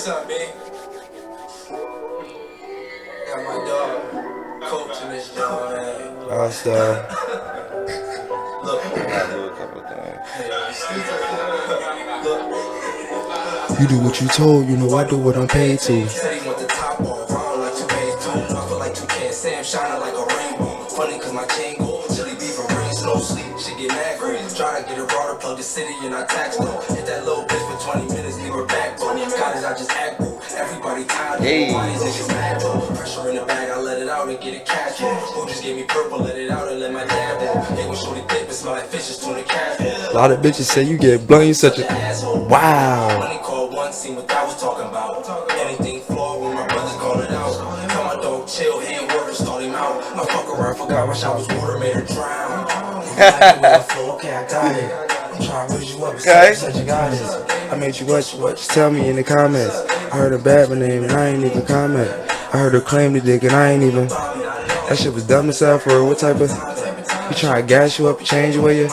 What's up, man? Got my dog coaching this dog, man. Also, Look, I do a couple of things. you do what you told, you know I do what I'm paid to. Said he want the top off, I don't like 2K too. I feel like 2K and Sam shining like a rainbow. Funny cause my chain gold, chili beef and rain, no sleep. She get mad crazy. Try to get a router, plug the city and I tax though. Hit that little bitch for 20 minutes, leave her back though. Scottish, I just act boo. Everybody tired, why these niggas mad though? Pressure in the bag, I let it out and get it cash though. Who just gave me purple, let it out and let my dad though. Hey, when shorty dip, it smell like fishes, tuna cat. A lot of bitches say you get blown, you such a wow. Money called one, seen what I was talking about. Anything flawed when my brothers call it out. Tell my dog chill, he ain't working, start him out. I fuck around, forgot my shot was water, made her drown. Okay, I got it. I'm trying to raise you up, such a goddess. I made you what? Just tell me in the comments. I heard a bad name and I ain't even comment. I heard her claim the dick and I ain't even. That shit was dumb as hell for her. What type of? You try to gas you up, change your way you.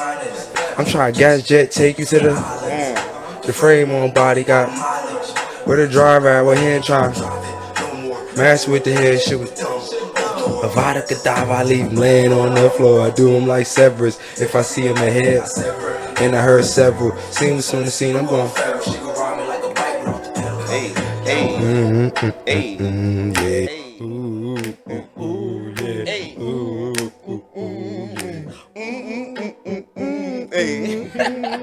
I'm trying to gas jet, take you to the frame on body got. Where the driver at? What hand trying? Mash with the head shit. Avada Kedavra, I leave him laying on the floor. I do him like Severus if I see him ahead. And I heard several. Seems on the scene, I'm going. Hey, hey, Yeah. hey, Ooh, yeah. hey,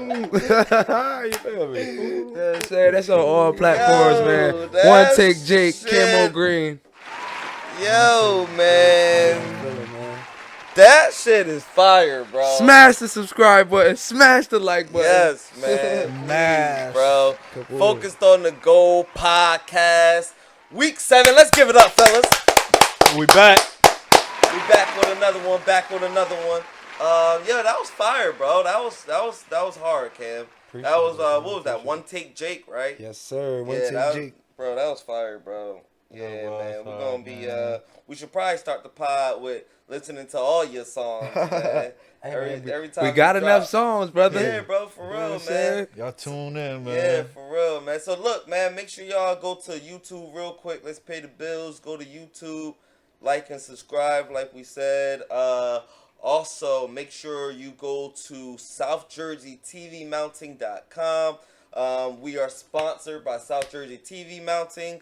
You feel me? You know what I'm saying? That's on all platforms, Yo, man. that One Take Jake, shit. Camo Green. Yo, man. Feel it, man. That shit is fire, bro. Smash the subscribe button. Smash the like button. Yes, man. Smash. Please, bro. Kaboom. Focused on the Goal podcast. Week 7. Let's give it up, fellas. We back. We back with another one. Yeah, that was fire, bro. That was hard, Cam. Appreciate That was it, man. what was that? One Take Jake, right? Yes, sir. One Yeah, Take that was, Jake. bro, that was fire, bro. Yeah, That was man. We're fire, gonna be man. we should probably start the pod with listening to all your songs, man. Every time We got you enough drop. songs, brother. Yeah, bro, for You know what real, I'm man. saying? Y'all tune in, man. Yeah, for real, man. So look, man, make sure y'all go to YouTube real quick. Let's pay the bills. Go to YouTube, like and subscribe, like we said. Also, make sure you go to SouthJerseyTVMounting.com. We are sponsored by South Jersey TV Mounting.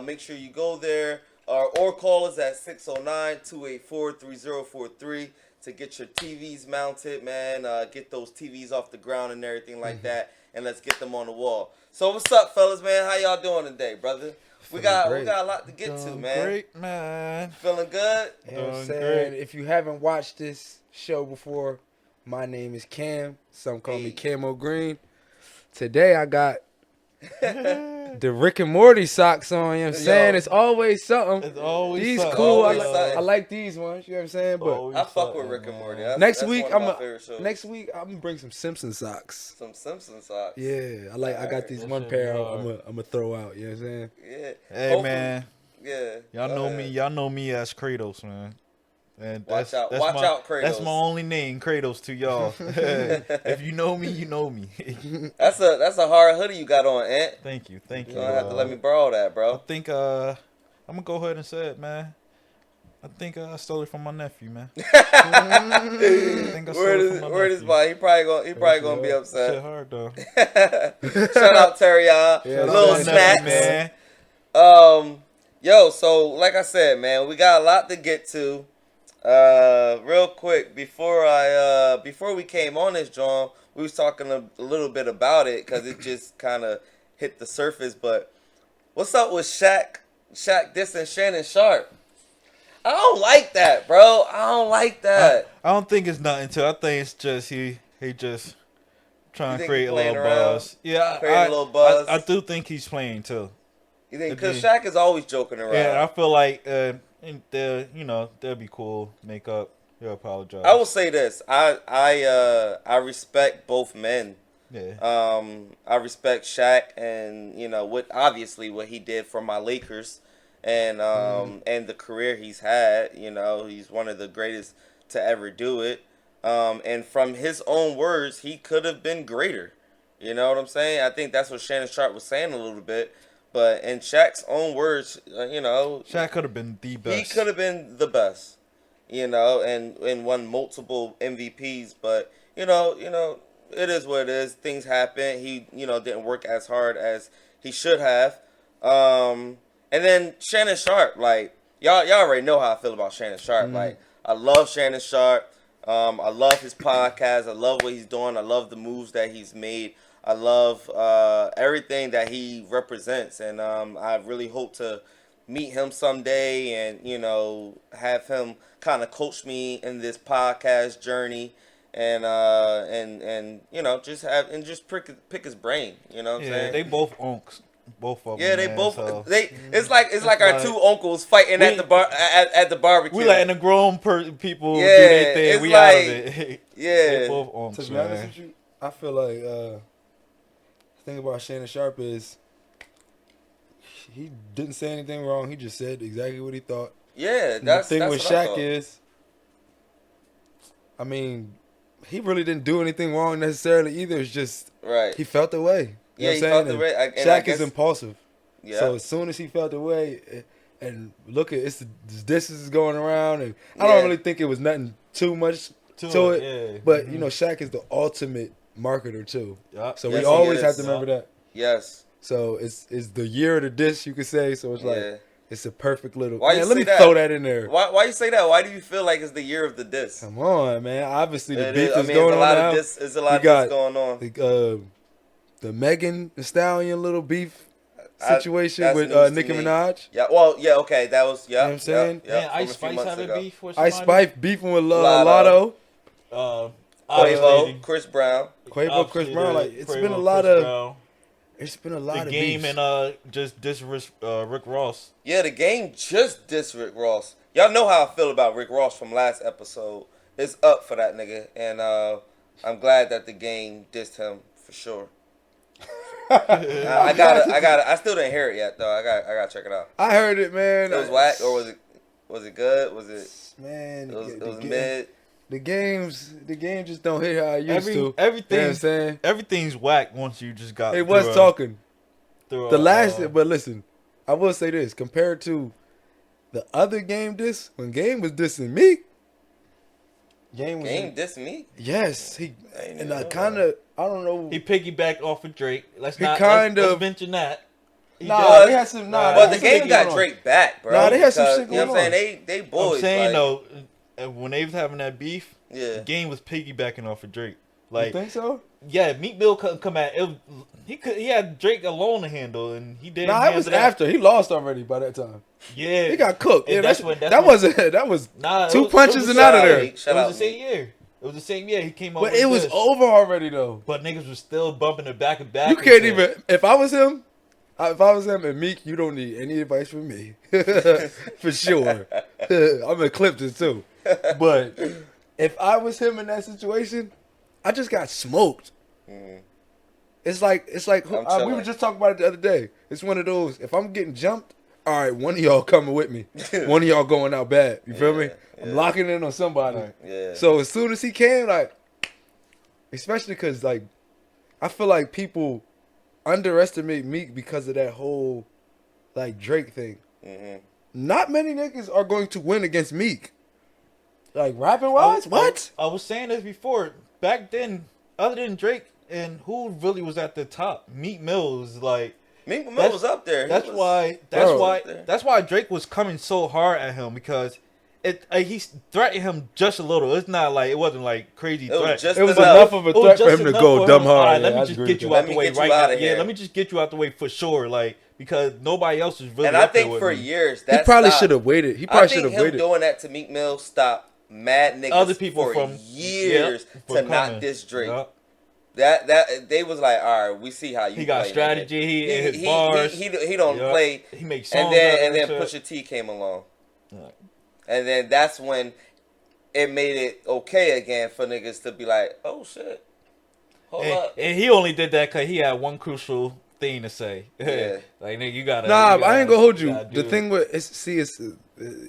Make sure you go there or call us at 609-284-3043 to get your TVs mounted, man. Get those TVs off the ground and everything like that, and let's get them on the wall. So what's up, fellas, man? How y'all doing today, brother? We got a lot to get to, Doing man. Great, man. Feeling good? You know what I'm Doing saying? great. If you haven't watched this show before, my name is Cam. Some call me Camo Green. Today I got the Rick and Morty socks on. You know what I'm saying? It's always something. It's always These something. cool. Always something. I like these ones. You know what I'm saying? But Always I fuck with something, Rick and man. Morty. That's next one week of I'm my favorite shows. gonna bring some Simpson socks. Some Simpson socks. Yeah, I got these That one should pair be I'm hard. gonna throw out. You know what I'm saying? Yeah. Hey, Hopefully- man. Yeah. Y'all Go know ahead. me. Y'all know me as Kratos, man. And Watch out. that's Watch my, out, Kratos. That's my only name, Kratos, to y'all. If you know me, you know me. That's a hard hoodie you got on, Ant. Thank you. You're gonna have to let me borrow that, I bro. think I'm gonna go ahead and say it, man. I think I stole it from my nephew, man. I think I stole it from my Word is nephew. by. He probably gonna be Shit upset. hard though. Shout out Terry, y'all. Yeah, Little shout out snacks. man. Yo, so like I said, man, we got a lot to get to. Real quick, before we came on this, John, we was talking a little bit about it because it just kind of hit the surface. But what's up with Shaq dissing Shannon Sharp? I don't like that, bro. I don't like that. I don't think it's nothing to. I think it's just he just trying You to think create he a little playing around? buzz. Yeah, Create a little buzz? I do think he's playing too. You think It'd because be- Shaq is always joking around? Yeah, I feel like they'll be cool. Make up. He'll apologize. I will say this. I respect both men. Yeah. I respect Shaq and what he did for my Lakers and the career he's had. He's one of the greatest to ever do it. And from his own words, he could have been greater. You know what I'm saying? I think that's what Shannon Sharp was saying a little bit. But in Shaq's own words, you know, Shaq could have been the best. he could have been the best, you know, and won multiple MVPs. But you know, it is what it is. Things happen. He, you know, didn't work as hard as he should have. And then Shannon Sharp, like y'all already know how I feel about Shannon Sharp. Like I love Shannon Sharp. I love his podcast. I love what he's doing. I love the moves that he's made. I love everything that he represents, and I really hope to meet him someday, and you know, have him kind of coach me in this podcast journey, and you know, just pick his brain. You know what I'm saying? They both unks. Both of them. Yeah, they man, both. so. It's like our like- two uncles fighting at the bar at the barbecue. We letting the grown people Yeah, do their thing. it's We out of like- it. Yeah. They both unks, To be honest man. with you, I feel like the thing about Shannon Sharp is he didn't say anything wrong. He just said exactly what he thought. Yeah, And that's the thing that's with what I Shaq thought. is, I mean, he really didn't do anything wrong necessarily either. It's just Right. he felt the way. You Yeah, know he what I'm felt saying? the way, And and I Shaq guess- is impulsive. Yeah. So as soon as he felt the way, and look at this is going around, and I Yeah. don't really think it was nothing too much to it. Yeah. But you know, Shaq is the ultimate marketer too. Yup. So Yes, we he always is. have to remember that. Yes. So it's the year of the dish, you could say. So it's like Yeah. it's a perfect little. Why you man, let say me that? throw that in there. Why you say that? Why do you feel like it's the year of the diss? Come on, man. Obviously the It beef is- I is mean, going there's a lot on of now. this. There's a lot We of got this going on. The Megan Thee Stallion little beef situation that's with news to Nicki me. Minaj. Yeah. Well. Yeah. Okay. That was. Yeah. You know what I'm saying? Yeah. Man, Ice Spice having beef with somebody. Ice Spice beefing with Lotto. Lotto. Quavo, Chris Brown. Quavo, Chris Obviously, Brown. the Like it's Quavo, been a lot Chris of Brown. it's been a lot The of game beefs. and just Rick Ross. Yeah, the game just dissed Rick Ross. Y'all know how I feel about Rick Ross from last episode. It's up for that nigga, and I'm glad that the game dissed him for sure. I got. I still didn't hear it yet though. I got to check it out. I heard it, man. It was whack, or was it good? Was it? Man, It was the mid. The game just don't hit how I used to. Everything, You know what I'm saying? everyth's whack once you just got. It was through talking. through The last, but listen, I will say this: compared to the other game diss, when Game was dissing me, Game was Game dissed me. yes, he ain't and even I know kind of I don't know. He piggybacked off of Drake. Let's He not kind let's of- mention that. He Nah, did. they had some. Nah, But they the had some game shit got going on. Drake back, bro. Nah, they had some because, shit You know what I'm going saying? They boys. I'm saying like, though, when they was having that beef, Yeah. Game was piggybacking off of Drake. You Like, think so? yeah, Meek Mill couldn't come at it. He had Drake alone to handle, and he didn't. Nah, it handle was that. after he lost already by that time. Yeah, He got cooked. And Yeah, that's that when- that wasn't that was nah, two it was punches the and out of same- there. Shout It out was the Meek. same year. It was the same year he came up. But with it was this. over already though. But niggas was still bumping it back and back. You and can't shit. even. If I was him and Meek, you don't need any advice from me, for sure. I'm in Clifton too, but if I was him in that situation, I just got smoked. It's like I'm we chilling. were just talking about it the other day. It's one of those. If I'm getting jumped, all right, one of y'all coming with me. One of y'all going out bad. You feel me? I'm locking in on somebody. Yeah. So as soon as he came, like, especially because like, I feel like people underestimate Meek because of that whole like Drake thing. Mhm. Not many niggas are going to win against Meek. Like rapping wise, what? I was saying this before. Back then, other than Drake, and who really was at the top? Meek Mill was like. Meek Mill That's- was up there. He That's was- why. Bro. That's why Drake was coming so hard at him because he threatened him just a little. It's not like it wasn't like crazy It was threat. just It was enough. enough of a It was threat for just him to enough go for dumb him. hard. All right, Yeah, let I me just agree get with you that. out the way Let me get right you now. outta Yeah, here. let me just get you out the way for sure. Like because nobody else is really. And I up there think with for me. years He that probably stopped. should have waited. He I probably should think have him waited. doing that to Meek Mill stopped mad niggas Other people for from years yeah, to from not coming. diss Drake. Yup. That they was like, all right, we see how you. He got play, strategy. nigga. He hit bars. He don't Yup. play. He makes And songs. then out of that shit. Pusha T came along, Right. and then that's when it made it okay again for niggas to be like, oh shit, hold up. And he only did that because he had one crucial thing to say. Yeah. Like nigga, you gotta. Nah, you but I ain't gotta- gonna hold you. gotta The do thing it. with it's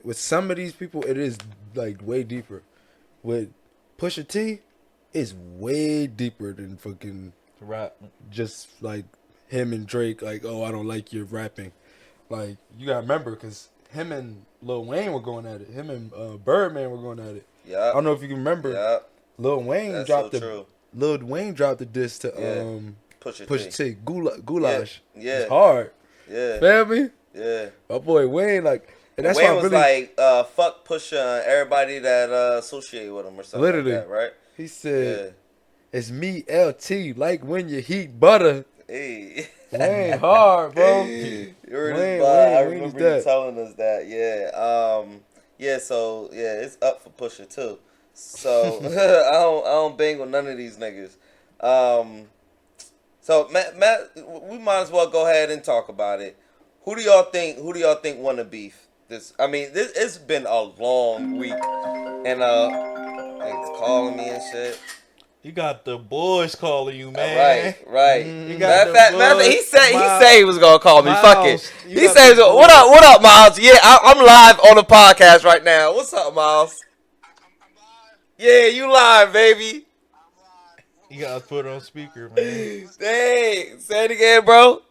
with some of these people, it is like way deeper. With Pusha T, it's way deeper than fucking rap. just like him and Drake like, oh, I don't like your rapping. Like, you gotta remember, because him and Lil Wayne were going at it. Him and Birdman were going at it. Yeah. I don't know if you can remember. Yeah. Lil Wayne That's dropped so true. Lil Wayne dropped the diss to Yeah. Pusha T. Goulash. Yeah. It's hard. Yeah. Feel me? Yeah. My boy Wayne, like, and that's Wayne why I was really, like, fuck Pusha and everybody that associated with him or something Literally. like that, right? he said, it's me, LT, like when you heat butter. Hey. Wayne hard, bro. You heard Wayne, his vibe. I Wayne remember is you that. telling us that. Yeah. Yeah. So yeah, it's up for Pusha too. So I don't bang with none of these niggas. So Matt, we might as well go ahead and talk about it. Who do y'all think won the beef? It's been a long week, and niggas calling me and shit. You got the boys calling you, man. Right. You got Matter of fact, he said he was gonna call me. Miles, Fuck it. you He got says, the what up, Miles? Yeah, I'm live on the podcast right now. What's up, Miles? Yeah, you live, baby. You gotta put it on speaker, man. Hey, say it again, bro.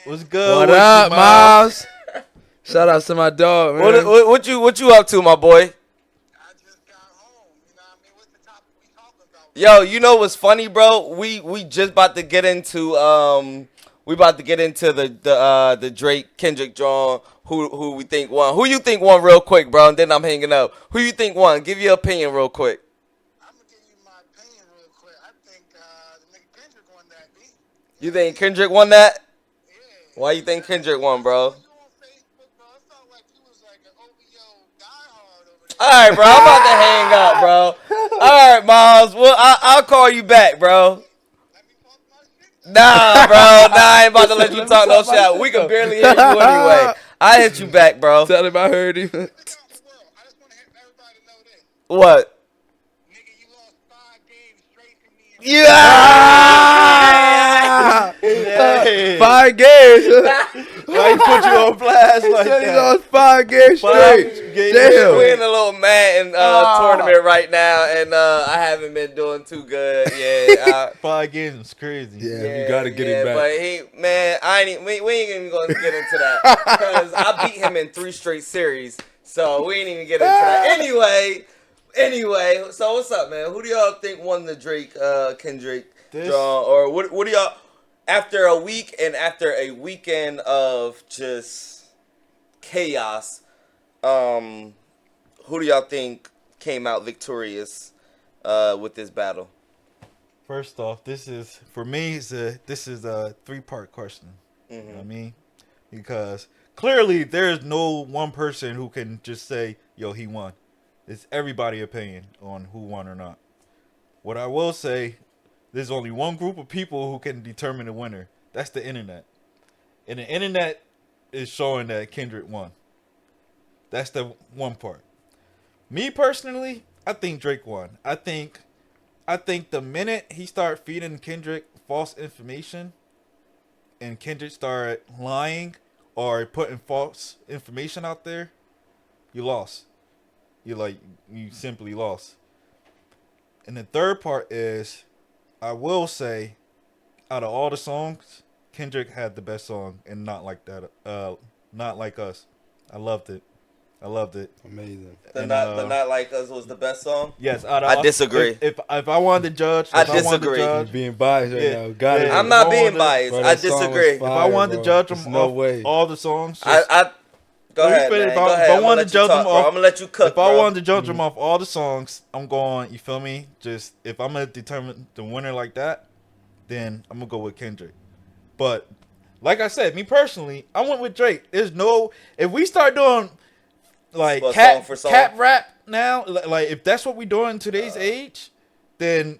What's good? What with up, you, Miles? Miles? Shout out to my dog, man. What you up to, my boy? Yo, you know what's funny, bro? We just about to get into the Drake Kendrick John. Who we think won? Who you think won, real quick, bro? And then I'm hanging up. Who you think won? Give your opinion real quick. I'm gonna give you my opinion real quick. I think the nigga Kendrick won that beat. You think Kendrick won that? Yeah. Why you think Kendrick won, bro? You on Facebook, bro? It felt like you was like an OVO diehard over there. All right, bro. I'm about to hang up, bro. All right, Miles. Well, I'll call you back, bro. Let me talk my shit. Nah, bro. Nah, I ain't about to let you talk no shit. We can barely hear you anyway. I hit you back, bro. Tell him I heard him. Look out the world. I just want to have everybody know this. What? Nigga, you lost 5 games straight from me. Yeah. 5 games. Why he put you on blast like He that? lost 5 games straight. games Damn. We're in a little Madden tournament right now, and I haven't been doing too good. Yeah. 5 games is crazy. Yeah, you gotta get him back. But we ain't even gonna get into that because I beat him in 3 straight series, so we ain't even get into that. Anyway, so what's up, man? Who do y'all think won the Drake Kendrick draw, or what do y'all after a week and after a weekend of just chaos? Who do y'all think came out victorious with this battle? First off, this is for me. This is a 3-part question. Mm-hmm. You know what I mean? Because clearly there is no one person who can just say, "Yo, he won." It's everybody's opinion on who won or not. What I will say, there's only one group of people who can determine the winner. That's the internet, and the internet is showing that Kendrick won. That's the one part. Me personally, I think Drake won. I think the minute he started feeding Kendrick false information and Kendrick started lying or putting false information out there, you lost. You simply lost. And the third part is, I will say, out of all the songs, Kendrick had the best song, and not like that. Not Like Us. I loved it. Amazing. The Not Like Us was the best song. Yes, I disagree. If I wanted to judge, I disagree. You're being biased right Yeah. now. Got it. Yeah. I'm not If I being wanted- biased. Bro, I that song was disagree. If I wanted to judge There's them no off way. all the songs, Go Let me ahead, finish. man. If Go I- ahead. if I I'm wanted gonna to judge talk, them bro. off- I'm gonna let you cook, if I bro. wanted to judge them off all the songs, I'm going. You feel me? Just if I'm gonna determine the winner like that, then I'm gonna go with Kendrick. But like I said, me personally, I went with Drake. There's no. If we start doing like What, cap song for song? cap rap now, like if that's what we doing in today's age, then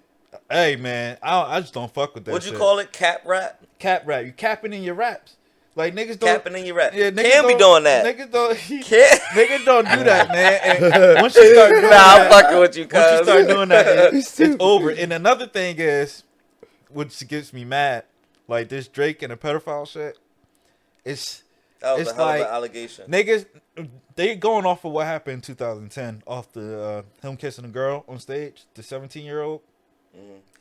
hey man, I just don't fuck with that. What'd you shit. call it? Cap rap? Cap rap? You capping in your raps. Like niggas don't. Capping in your rap. Yeah, niggas Can't be don't- doing that. Niggas don't. Can't. Niggas don't do that, man. And once you start doing Nah, that, I'm fucking with you, once you cuz. start doing that, it's stupid. over. And another thing is, which gets me mad, like this Drake and the pedophile shit. That was It's a hell of like- an allegation. Niggas, they going off of what happened in 2010, off the him kissing a girl on stage, the 17-year-old.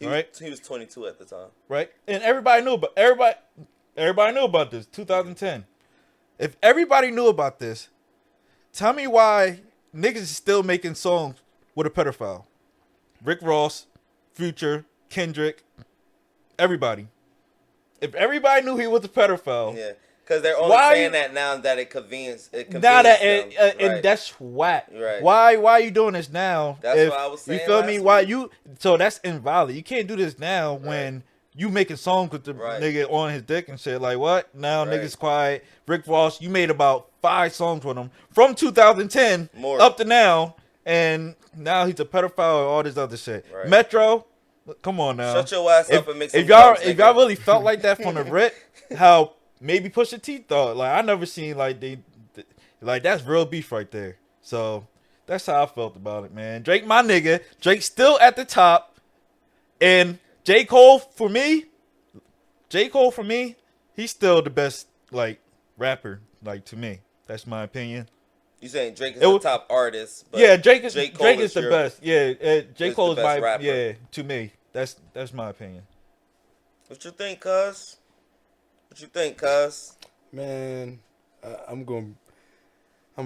Right? He was 22 at the time. Right? And everybody knew about this. 2010. If everybody knew about this, tell me why niggas is still making songs with a pedophile. Rick Ross, Future, Kendrick, everybody. If everybody knew he was a pedophile, Yeah, because they're only Why- saying that now that it convenes. now that them. and Right. that's whack. Right. Why are you doing this now? That's if- what I was saying You feel last me? Why week. you? So that's invalid. You can't do this now when you making songs with the Right. nigga on his dick and shit. Like what? Now Right. niggas quiet. Rick Ross, you made about 5 songs with him from 2010 More. up to now, and now he's a pedophile and all this other shit. Right. Metro, come on now. Shut your ass up and make some if y'all drums, if nigga. y'all really felt like that from the rip, how maybe Pusha T thought. Like I never seen like like that's real beef right there. So that's how I felt about it, man. Drake, my nigga. Drake's still at the top, and J. Cole for me, he's still the best like rapper. Like to me, that's my opinion. You saying Drake is It the was- top artist? But Yeah, Drake is J. Cole Drake is the your- best. Yeah, J. is Cole the is my best rapper. yeah to me. That's my opinion. What you think, cuz? What you think, cuz? Man, I'm gonna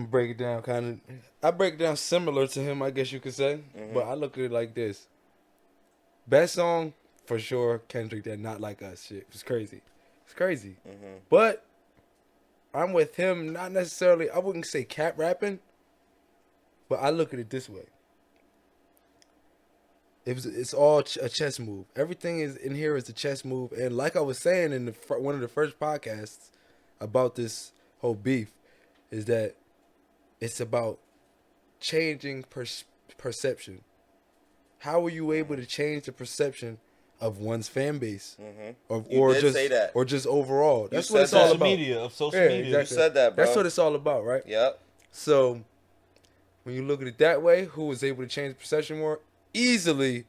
break it down kind of. I break it down similar to him, I guess you could say. But I look at it like this: best song for sure, Kendrick. That Not Like Us shit was crazy. It's crazy. But I'm with him. Not necessarily. I wouldn't say cap rapping. But I look at it this way: it's all a chess move. Everything is in here is a chess move. And like I was saying in one of the first podcasts about this whole beef, is that it's about changing perception. How are you able to change the perception of one's fan base, You did say that. or just overall? That's what said it's all that. Social about. media of social Yeah, media. exactly. You said that, bro. That's what it's all about, right? Yep. So when you look at it that way, who was able to change the perception more easily?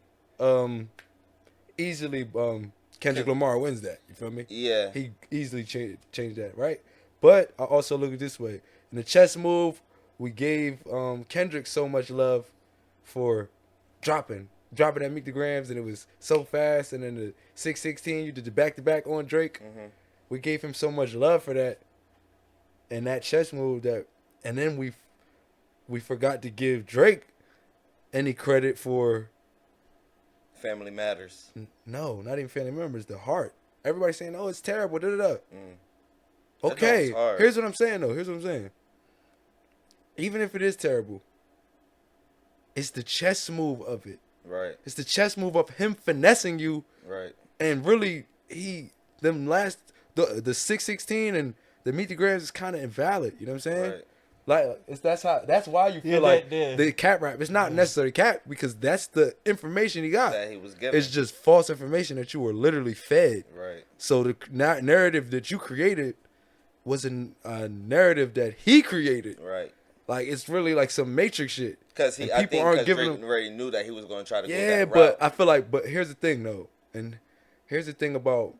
Kendrick Lamar wins that. You feel me? Yeah. He easily changed that, right? But I also look at it this way: in the chess move, we gave Kendrick so much love for dropping at Meet the Grams, and it was so fast. And then the 616, you did the back-to-back on Drake. We gave him so much love for that, and that chess move and then we forgot to give Drake any credit for. Family Matters. No, not even family members. The heart. Everybody's saying, "Oh, it's terrible." Da da da. That Okay, joint's hard. here's what I'm saying though. Here's what I'm saying. Even if it is terrible, it's the chess move of it. Right. It's the chess move of him finessing you, Right. and really the 616 and the Meet the Grams is kind of invalid. You know what I'm saying? Right. Like that's why you feel Yeah, like that- the cap rap. It's not necessarily cap because that's the information he got. That he was given. It's just false information that you were literally fed. Right. So the narrative that you created was a narrative that he created. Right. Like it's really like some Matrix shit. Because And I think because Drake him. already knew that he was going to try to go Yeah, that but route. I feel like, but here's the thing though, and here's the thing about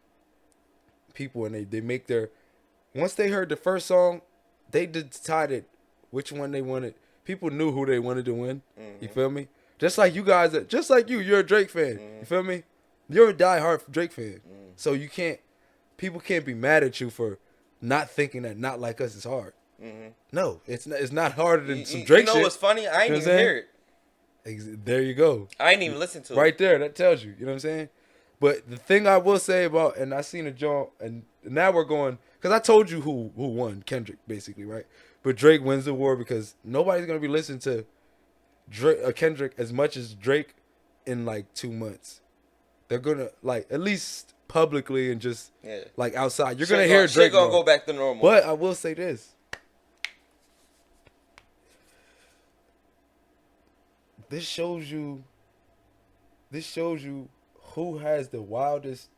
people, and they make their once they heard the first song, they decided which one they wanted. People knew who they wanted to win. You feel me? Just like you guys, just like you're a Drake fan. You feel me? You're a diehard Drake fan, so people can't be mad at you for not thinking that Not Like Us is hard. No, it's not harder than some Drake You know shit. what's funny? I ain't You know even what I'm hear it. There you go. I ain't even listen to it. Right there, that tells you. You know what I'm saying? But the thing I will say about, and I seen a joint, and now we're going, because I told you who won, Kendrick, basically, right? But Drake wins the war because nobody's going to be listening to Kendrick as much as Drake in like 2 months. They're going to, like, at least publicly and just, like, outside. You're going to hear Drake Shit gonna more. go back to normal. But I will say this. This shows you who has the wildest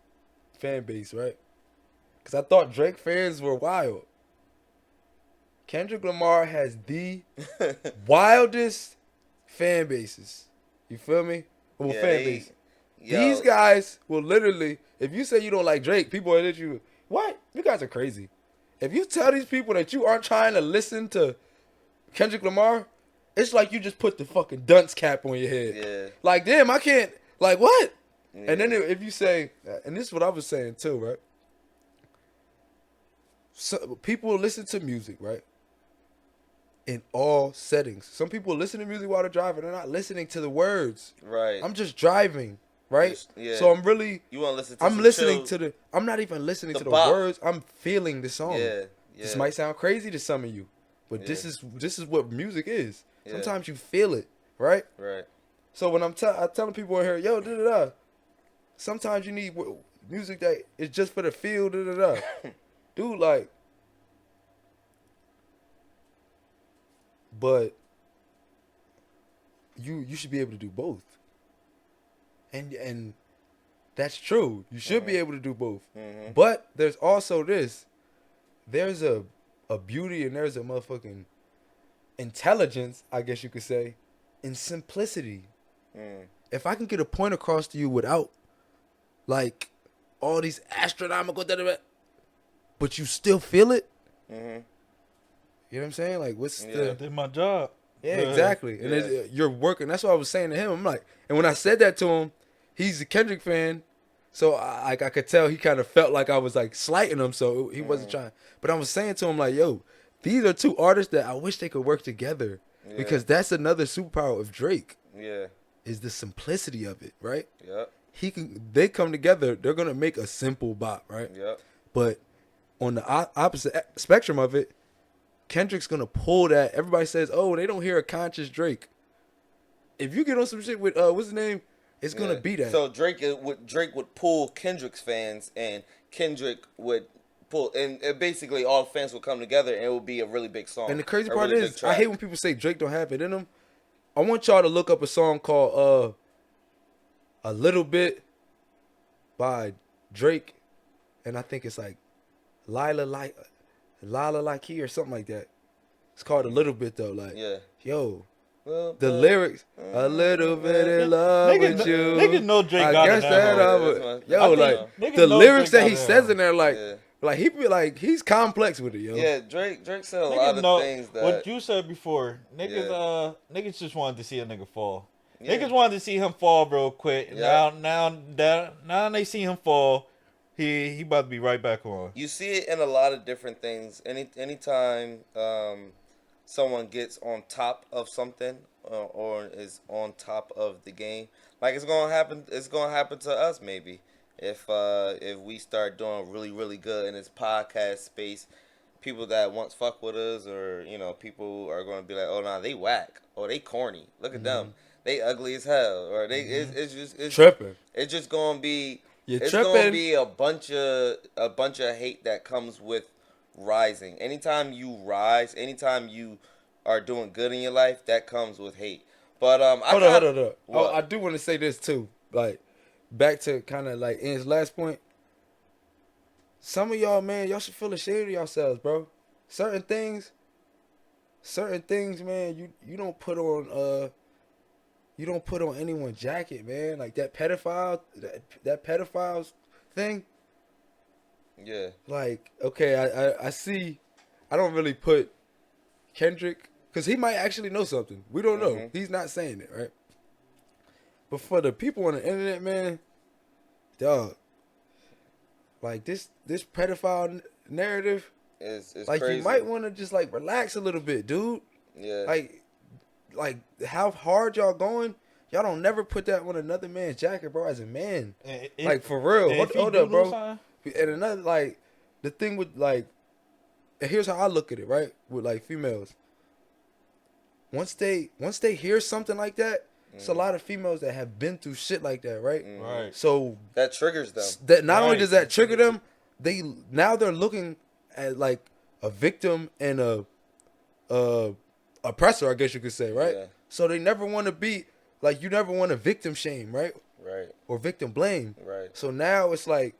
fan base, right? Because I thought Drake fans were wild. Kendrick Lamar has the wildest fan bases. You feel me? Well, Yeah, fan base. yo, These guys will literally, if you say you don't like Drake, people are literally, what? You guys are crazy. If you tell these people that you aren't trying to listen to Kendrick Lamar, it's like you just put the fucking dunce cap on your head. Yeah. Like, damn, I can't, like, what? And then if you say, and this is what I was saying too, right? So people listen to music, right? In all settings. Some people listen to music while they're driving. They're not listening to the words. Right. I'm just driving, right? Yeah. So I'm really. You want to listen to I'm some listening chill, to the. I'm not even listening the to the bop. words. I'm feeling the song. Yeah. This might sound crazy to some of you, but this is what music is. Yeah. Sometimes you feel it, right? Right. So when I'm telling people in here, yo, da da da. Sometimes you need music that is just for the feel, da da da. Dude, like. But you should be able to do both. And that's true. You should be able to do both. Mm-hmm. But there's also this. There's a beauty and there's a motherfucking intelligence, I guess you could say, in simplicity. If I can get a point across to you without like all these astronomical but you still feel it. Mm-hmm. You know what I'm saying? Like, what's I the... did my job. Yeah, exactly. And you're working. That's what I was saying to him. I'm like, and when I said that to him, he's a Kendrick fan, so I could tell he kind of felt like I was like slighting him, so he wasn't trying. But I was saying to him like, yo, these are two artists that I wish they could work together because that's another superpower of Drake. Yeah. Is the simplicity of it, right? Yep. They come together, they're gonna make a simple bop, right? Yep. But on the opposite spectrum of it, Kendrick's gonna pull that. Everybody says, "Oh, they don't hear a conscious Drake." If you get on some shit with what's his name, it's gonna be that. So Drake would pull Kendrick's fans, and Kendrick would pull, and basically all fans would come together, and it would be a really big song. And the crazy a part really is, big track. I hate when people say Drake don't have it in him. I want y'all to look up a song called "A Little Bit" by Drake, and I think it's like Lila like he or something like that. It's called "A Little Bit" though. Like, yo, the lyrics, "A little bit in love with you." Niggas know Drake I got guess it that now. yo, like niggas the know lyrics Drake that he got it says now. in there, like he be like he's complex with it, yo. Yeah, Drake said a lot of things that what you said before. Niggas, Yeah. niggas just wanted to see a nigga fall. Yeah. Niggas wanted to see him fall real quick. Yeah. Now they see him fall. He about to be right back on. You see it in a lot of different things. Anytime someone gets on top of something or is on top of the game, like it's gonna happen. It's gonna happen to us maybe if we start doing really really good in this podcast space. People that once fuck with us, or people are gonna be like, oh nah, they whack, or they corny. Look at them, they ugly as hell, or they it's Tripping. It's just gonna be. You're It's tripping. gonna be a bunch of hate that comes with rising. Anytime you rise, anytime you are doing good in your life, that comes with hate. But Hold on. What? I do want to say this too. Like, back to kind of like Ian's last point. Some of y'all, man, y'all should feel ashamed of yourselves, bro. Certain things, man, you don't put on you don't put on anyone's jacket, man. Like that that pedophiles thing. Yeah. Like, okay, I see. I don't really put Kendrick because he might actually know something. We don't know. He's not saying it, right? But for the people on the internet, man, dog, like this pedophile narrative, It's like crazy. you might want to just like relax a little bit, dude. Yeah. Like how hard y'all going? Y'all don't never put that on another man's jacket, bro. As a man, like for real. Hold up, bro. And another, like, the thing with like, and here's how I look at it, right? With like females, once they hear something like that, it's a lot of females that have been through shit like that, right? Right. So that triggers them. that not only does that trigger them, they're looking at like a victim and a oppressor, I guess you could say, right? Yeah. So they never want to be like, you never want to victim shame, right? Right. Or victim blame. Right. So now it's like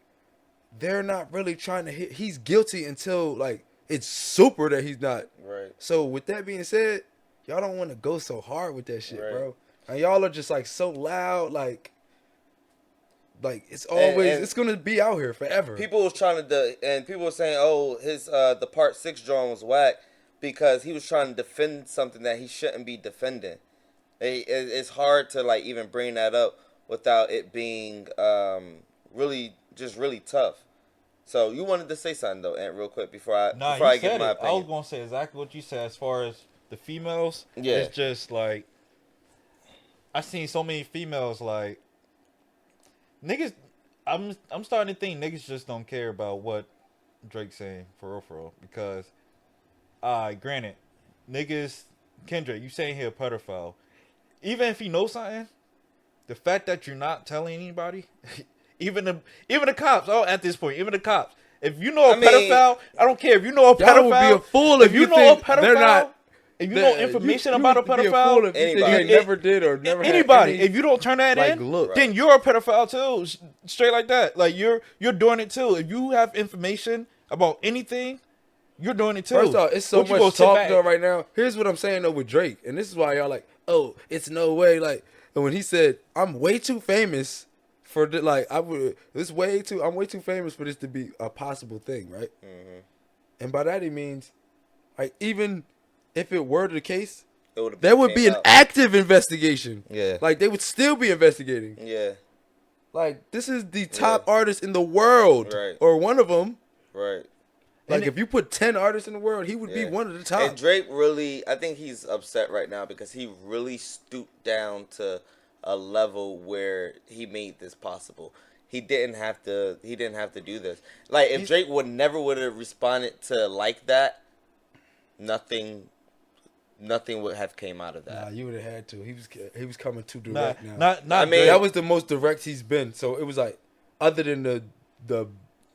they're not really trying to hit. He's guilty until like it's super that he's not. Right. So with that being said, y'all don't want to go so hard with that shit, Right. bro. And y'all are just like so loud, like it's always and it's gonna be out here forever. People was trying to and people were saying, oh, his the part 6 drawing was whack because he was trying to defend something that he shouldn't be defending. It's hard to like even bring that up without it being really tough. So you wanted to say something though, Ant, real quick before Nah, I you give said my it. I was opinion. gonna say exactly what you said as far as the females. Yeah. It's just like I seen so many females like niggas. I'm starting to think niggas just don't care about what Drake's saying for real, because granted, niggas Kendrick, you saying he a pedophile. Even if he knows something, the fact that you're not telling anybody, even the cops. Oh, at this point, even the cops. If you know a I mean, pedophile, I don't care. If you know a Y'all would be pedophile, a fool if you know a think pedophile, they're not. if you know information about a would be a fool pedophile, if you think Anybody. they never did or never had anybody, any, if you don't turn that like, in, look. then you're a pedophile too. Straight like that. Like you're doing it too. If you have information about anything, you're doing it too. First off, it's so Don't you go much sit talk back? though right now. Here's what I'm saying though with Drake, and this is why y'all like, oh, it's no way. Like, and when he said, I'm way too famous for the, like, I'm way too famous for this to be a possible thing, right? Mm-hmm. And by that he means, like, even if it were the case, It there would be an out. active investigation. Yeah. Like, they would still be investigating. Yeah. Like, this is the top artist in the world, Right. or one of them. Right. Like, if you put 10 artists in the world, he would be one of the top. And Drake really, I think he's upset right now because he really stooped down to a level where he made this possible. He didn't have to do this. Like, if Drake would have responded to like that, nothing would have came out of that. Nah, you would have had to. He was coming too direct now. Not. I mean, That was the most direct he's been. So it was like, other than the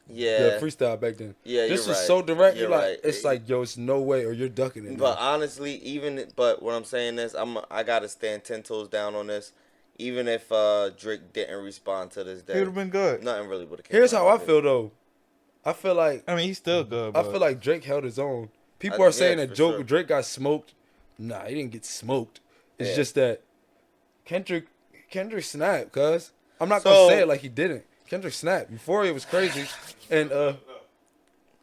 freestyle back then. Yeah, this you're was right. so direct. You're Like, right. it's like, yo, it's no way, or you're ducking it. But now. honestly, but what I'm saying is, I gotta stand 10 toes down on this. Even if Drake didn't respond to this day, It would have been good. nothing really would have. Here's how I feel though. I feel like I mean, he's still good. I But feel like Drake held his own. People are saying that for sure. Drake got smoked. Nah, he didn't get smoked. It's just that Kendrick snapped, cuz. I'm not gonna say it like he didn't. Kendrick snapped. Euphoria was crazy. And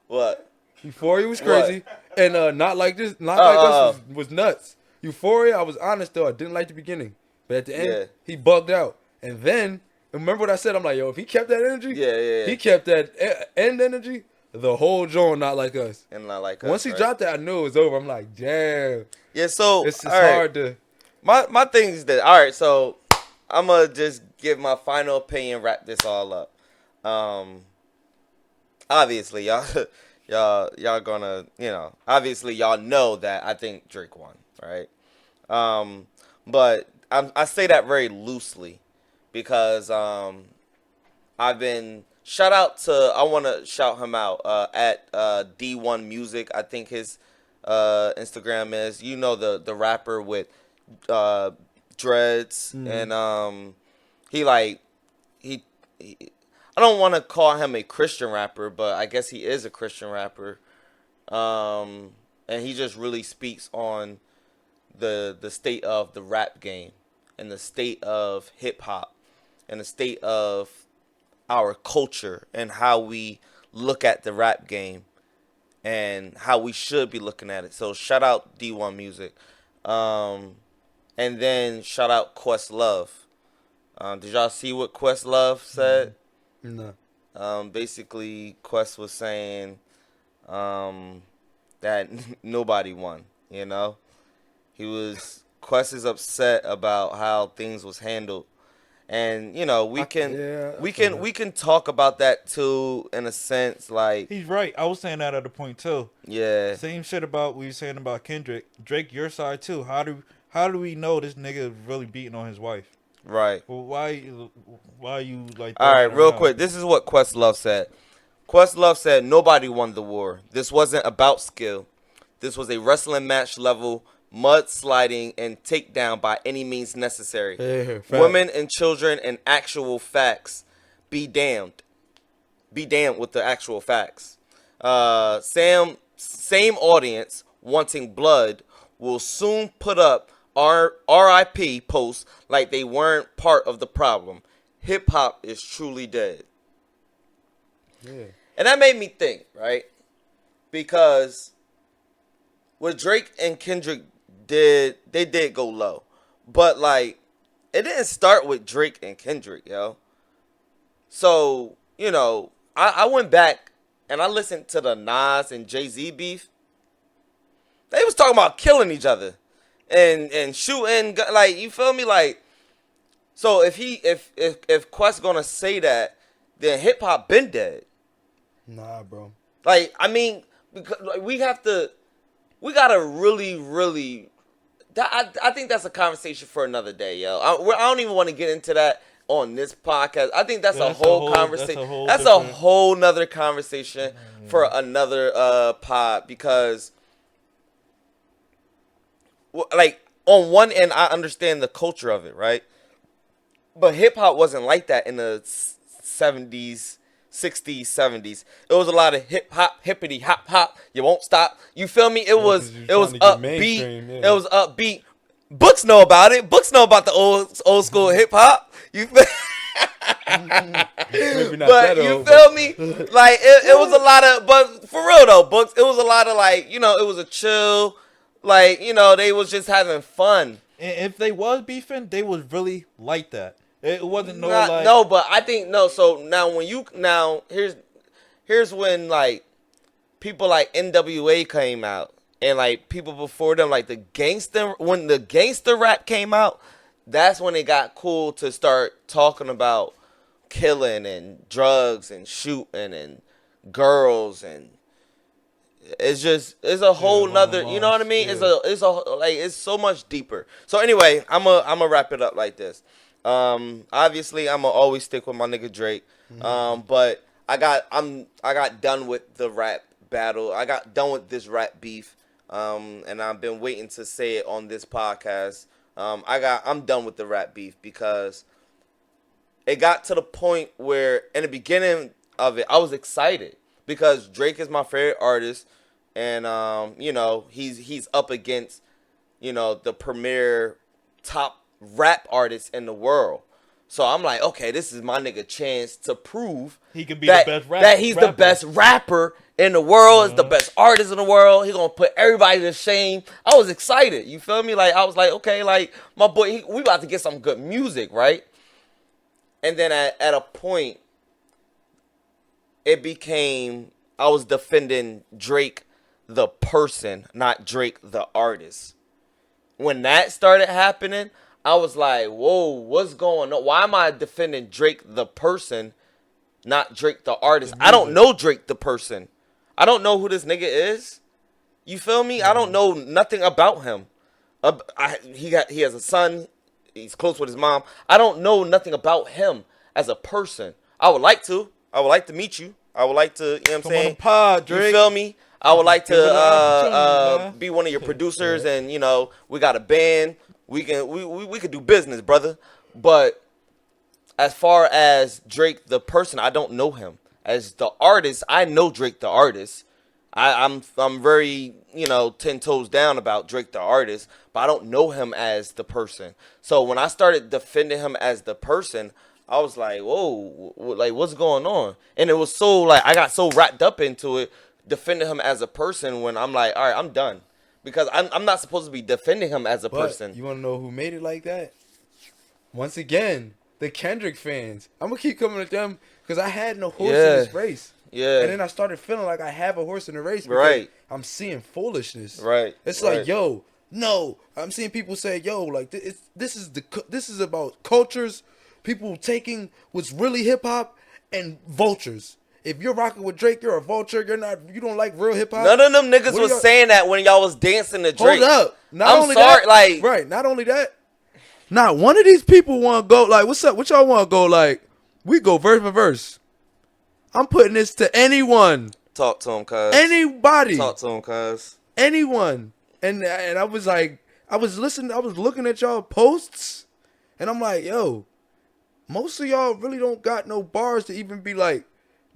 What? Euphoria was crazy. And Not Like This, Not Like Us was nuts. Euphoria, I was honest though, I didn't like the beginning. But at the end, he bugged out. And then, remember what I said? I'm like, yo, if he kept that energy, he kept that end energy, the whole joint Not Like Us. And Not Like Us. Once he dropped that, I knew it was over. I'm like, damn. Yeah, so It's hard to. My thing is that, all right, so I'm gonna just give my final opinion, wrap this all up. Obviously, y'all gonna, obviously y'all know that I think Drake won, right? But I say that very loosely because I've been I want to shout him out at D1 Music. I think his Instagram is, the rapper with dreads, and he I don't want to call him a Christian rapper, but I guess he is a Christian rapper, and he just really speaks on the state of the rap game and the state of hip hop and the state of our culture and how we look at the rap game and how we should be looking at it. So shout out D1 Music. And then shout out Questlove. Did y'all see what Questlove said? No. Basically, Quest was saying that nobody won, Quest is upset about how things was handled. And we can talk about that too, in a sense. Like, he's right. I was saying that at a point too. Yeah. Same shit about what you saying about Kendrick. Drake, your side too. How do we know this nigga really beating on his wife? Right. Well, why you like? All right, real quick. This is what Questlove said. Questlove said, "Nobody won the war. This wasn't about skill. This was a wrestling match level." Mudsliding and takedown by any means necessary. Women and children and actual facts. Be damned. Be damned with the actual facts. Same audience wanting blood will soon put up RIP posts like they weren't part of the problem. Hip hop is truly dead. Yeah. And that made me think, right? Because what Drake and Kendrick did go low, but like it didn't start with Drake and Kendrick, yo. So, you know, I went back and I listened to the Nas and Jay-Z beef. They was talking about killing each other and shooting, like, you feel me? Like, so if Quest gonna say that, then hip hop been dead. Nah, bro. Like, I mean, because like, we gotta really. I think that's a conversation for another day, yo. I don't even want to get into that on this podcast. I think that's a whole conversation. That's a whole nother conversation for another pod, because, like, on one end, I understand the culture of it, right? But hip hop wasn't like that in the 70s, 60s, 70s. It was a lot of hip hop, hippity hop hop. You won't stop. You feel me? It was upbeat. Yeah. It was upbeat. Books know about it. Books know about the old school hip hop. You feel? Maybe not But that you old, feel me? Like, it was a lot of, but for real though, Books, it was a lot of, like, you know, it was a chill, like, you know, they was just having fun. And if they was beefing, they was really like that. It wasn't No, but I think no. So here's when, like, people like NWA came out, and like people before them, like when the gangster rap came out, that's when it got cool to start talking about killing and drugs and shooting and girls, and it's a whole nother, you know what I mean? Yeah. It's so much deeper. So anyway, I'm a wrap it up like this. Obviously I'm gonna always stick with my nigga Drake. But I got done with the rap battle. I got done with this rap beef. And I've been waiting to say it on this podcast. I'm done with the rap beef, because it got to the point where in the beginning of it I was excited because Drake is my favorite artist, and you know, he's up against, you know, the premier top rap artist in the world. So I'm like, okay, this is my nigga chance to prove he can be that, the best that he's the best rapper in the world, is the best artist in the world. He gonna put everybody to shame. I was excited. You feel me? Like, I was like, okay, like, my boy, we about to get some good music, right? And then at a point, it became, I was defending Drake the person, not Drake the artist. When that started happening, I was like, whoa, what's going on? Why am I defending Drake the person, not Drake the artist? I don't know Drake the person. I don't know who this nigga is. You feel me? I don't know nothing about him. He has a son. He's close with his mom. I don't know nothing about him as a person. I would like to meet you. I would like to, you know what I'm saying? on the pod, Drake. You feel me? I would like Give it an to opportunity, be one of your producers, and, you know, we got a band. We could do business, brother. But as far as Drake the person, I don't know him. As the artist, I know Drake the artist. I'm very, you know, 10 toes down about Drake the artist, but I don't know him as the person. So when I started defending him as the person, I was like, whoa, like, what's going on? And it was so, like, I got so wrapped up into it, defending him as a person, when I'm like, all right, I'm done. Because I'm not supposed to be defending him as a person. You want to know who made it like that? Once again, the Kendrick fans. I'm going to keep coming at them because I had no horse in this race. Yeah. And then I started feeling like I have a horse in the race. Right. I'm seeing foolishness. Right. It's like, yo, no. I'm seeing people say, yo, like, this is about cultures, people taking what's really hip-hop, and vultures. If you're rocking with Drake, you're a vulture. You don't like real hip hop. None of them niggas was saying that when y'all was dancing to Drake. Hold up. Not only that, not one of these people want to go, like, what's up? What y'all want to go, like, we go verse by verse. I'm putting this to anyone. Talk to him, cuz. Anybody. Talk to him, cuz. Anyone. And I was like, I was looking at y'all posts, and I'm like, yo, most of y'all really don't got no bars to even be like,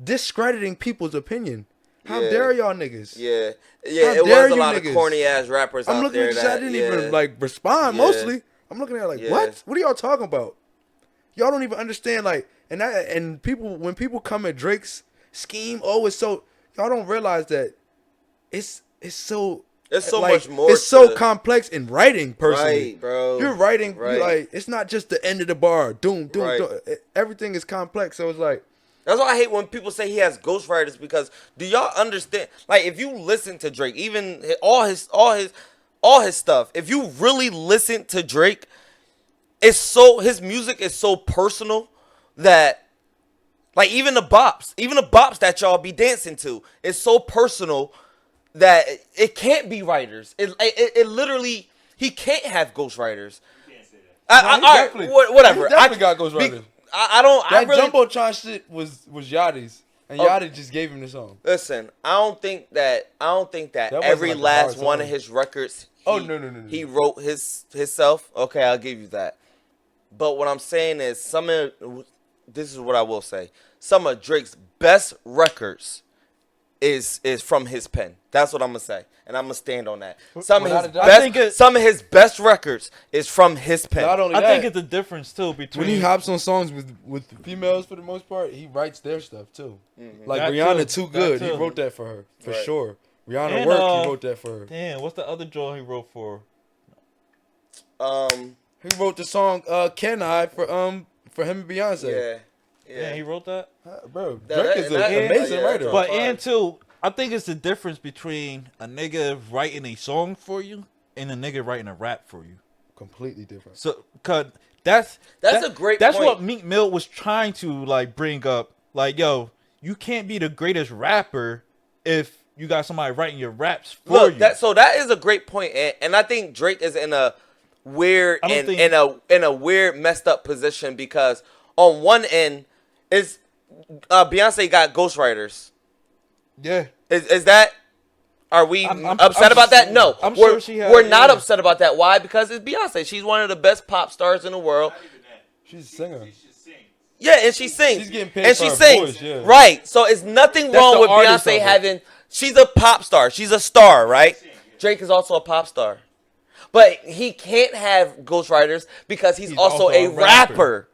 discrediting people's opinion. How dare y'all niggas? Yeah. It was a lot of corny ass rappers I'm out looking there at that I didn't even like respond mostly. I'm looking at it like, what? What are y'all talking about? Y'all don't even understand, like, and people, when people come at Drake's scheme, it's so, y'all don't realize that it's so It's so Like, much more. It's so complex in writing, personally. Right, bro. You're writing, Right. you like, it's not just the end of the bar. Doom, doom, Right. doom. Everything is complex. So it's like, That's why I hate when people say he has ghostwriters, because do y'all understand? Like, if you listen to Drake, even all his stuff, if you really listen to Drake, his music is so personal that, like, even the bops that y'all be dancing to, is so personal that it can't be writers. It literally, he can't have ghostwriters. Whatever. He definitely got ghostwriters. I don't. That I really, Jumbotron shit was Yachty's. And Yachty just gave him the song. Listen, I don't think that wasn't every like a last hard one song. of his records. Oh, no. He wrote himself. Okay, I'll give you that. But what I'm saying is, this is what I will say. Some of Drake's best records is from his pen. That's what I'm gonna say, and I'm gonna stand on that. Some of his best records is from his pen. Not only I that, think it's a difference too between when he hops on songs with females for the most part, he writes their stuff too. Like That Rihanna, too. Too Good. That He too. wrote that for her for Right. sure. Rihanna And, Work. He wrote that for her. Damn, what's the other joint he wrote for? He wrote the song "Can I" for him and Beyonce. Yeah, he wrote that. Bro, That- Drake is an that- amazing yeah, writer. But fire. and too, I think it's the difference between a nigga writing a song for you and a nigga writing a rap for you. Completely different. So, cause that's a great That's point. what Meek Mill was trying to like bring up. Like, yo, you can't be the greatest rapper if you got somebody writing your raps for Look, you. that is a great point, and I think Drake is in a weird I don't and think- in a weird messed up position, because on one end is Beyonce got ghostwriters. Yeah. Is that? Are we I'm upset about that? No, I'm we're, sure she has, we're not yeah. upset about that. Why? Because it's Beyonce. She's one of the best pop stars in the world. She's a singer. Yeah, and she sings. She's getting paid and for she her sings. voice, yeah. Right. So it's nothing That's wrong the with artist Beyonce of it. having. She's a pop star. She's a star, right? Drake is also a pop star. But he can't have ghostwriters because he's also a rapper.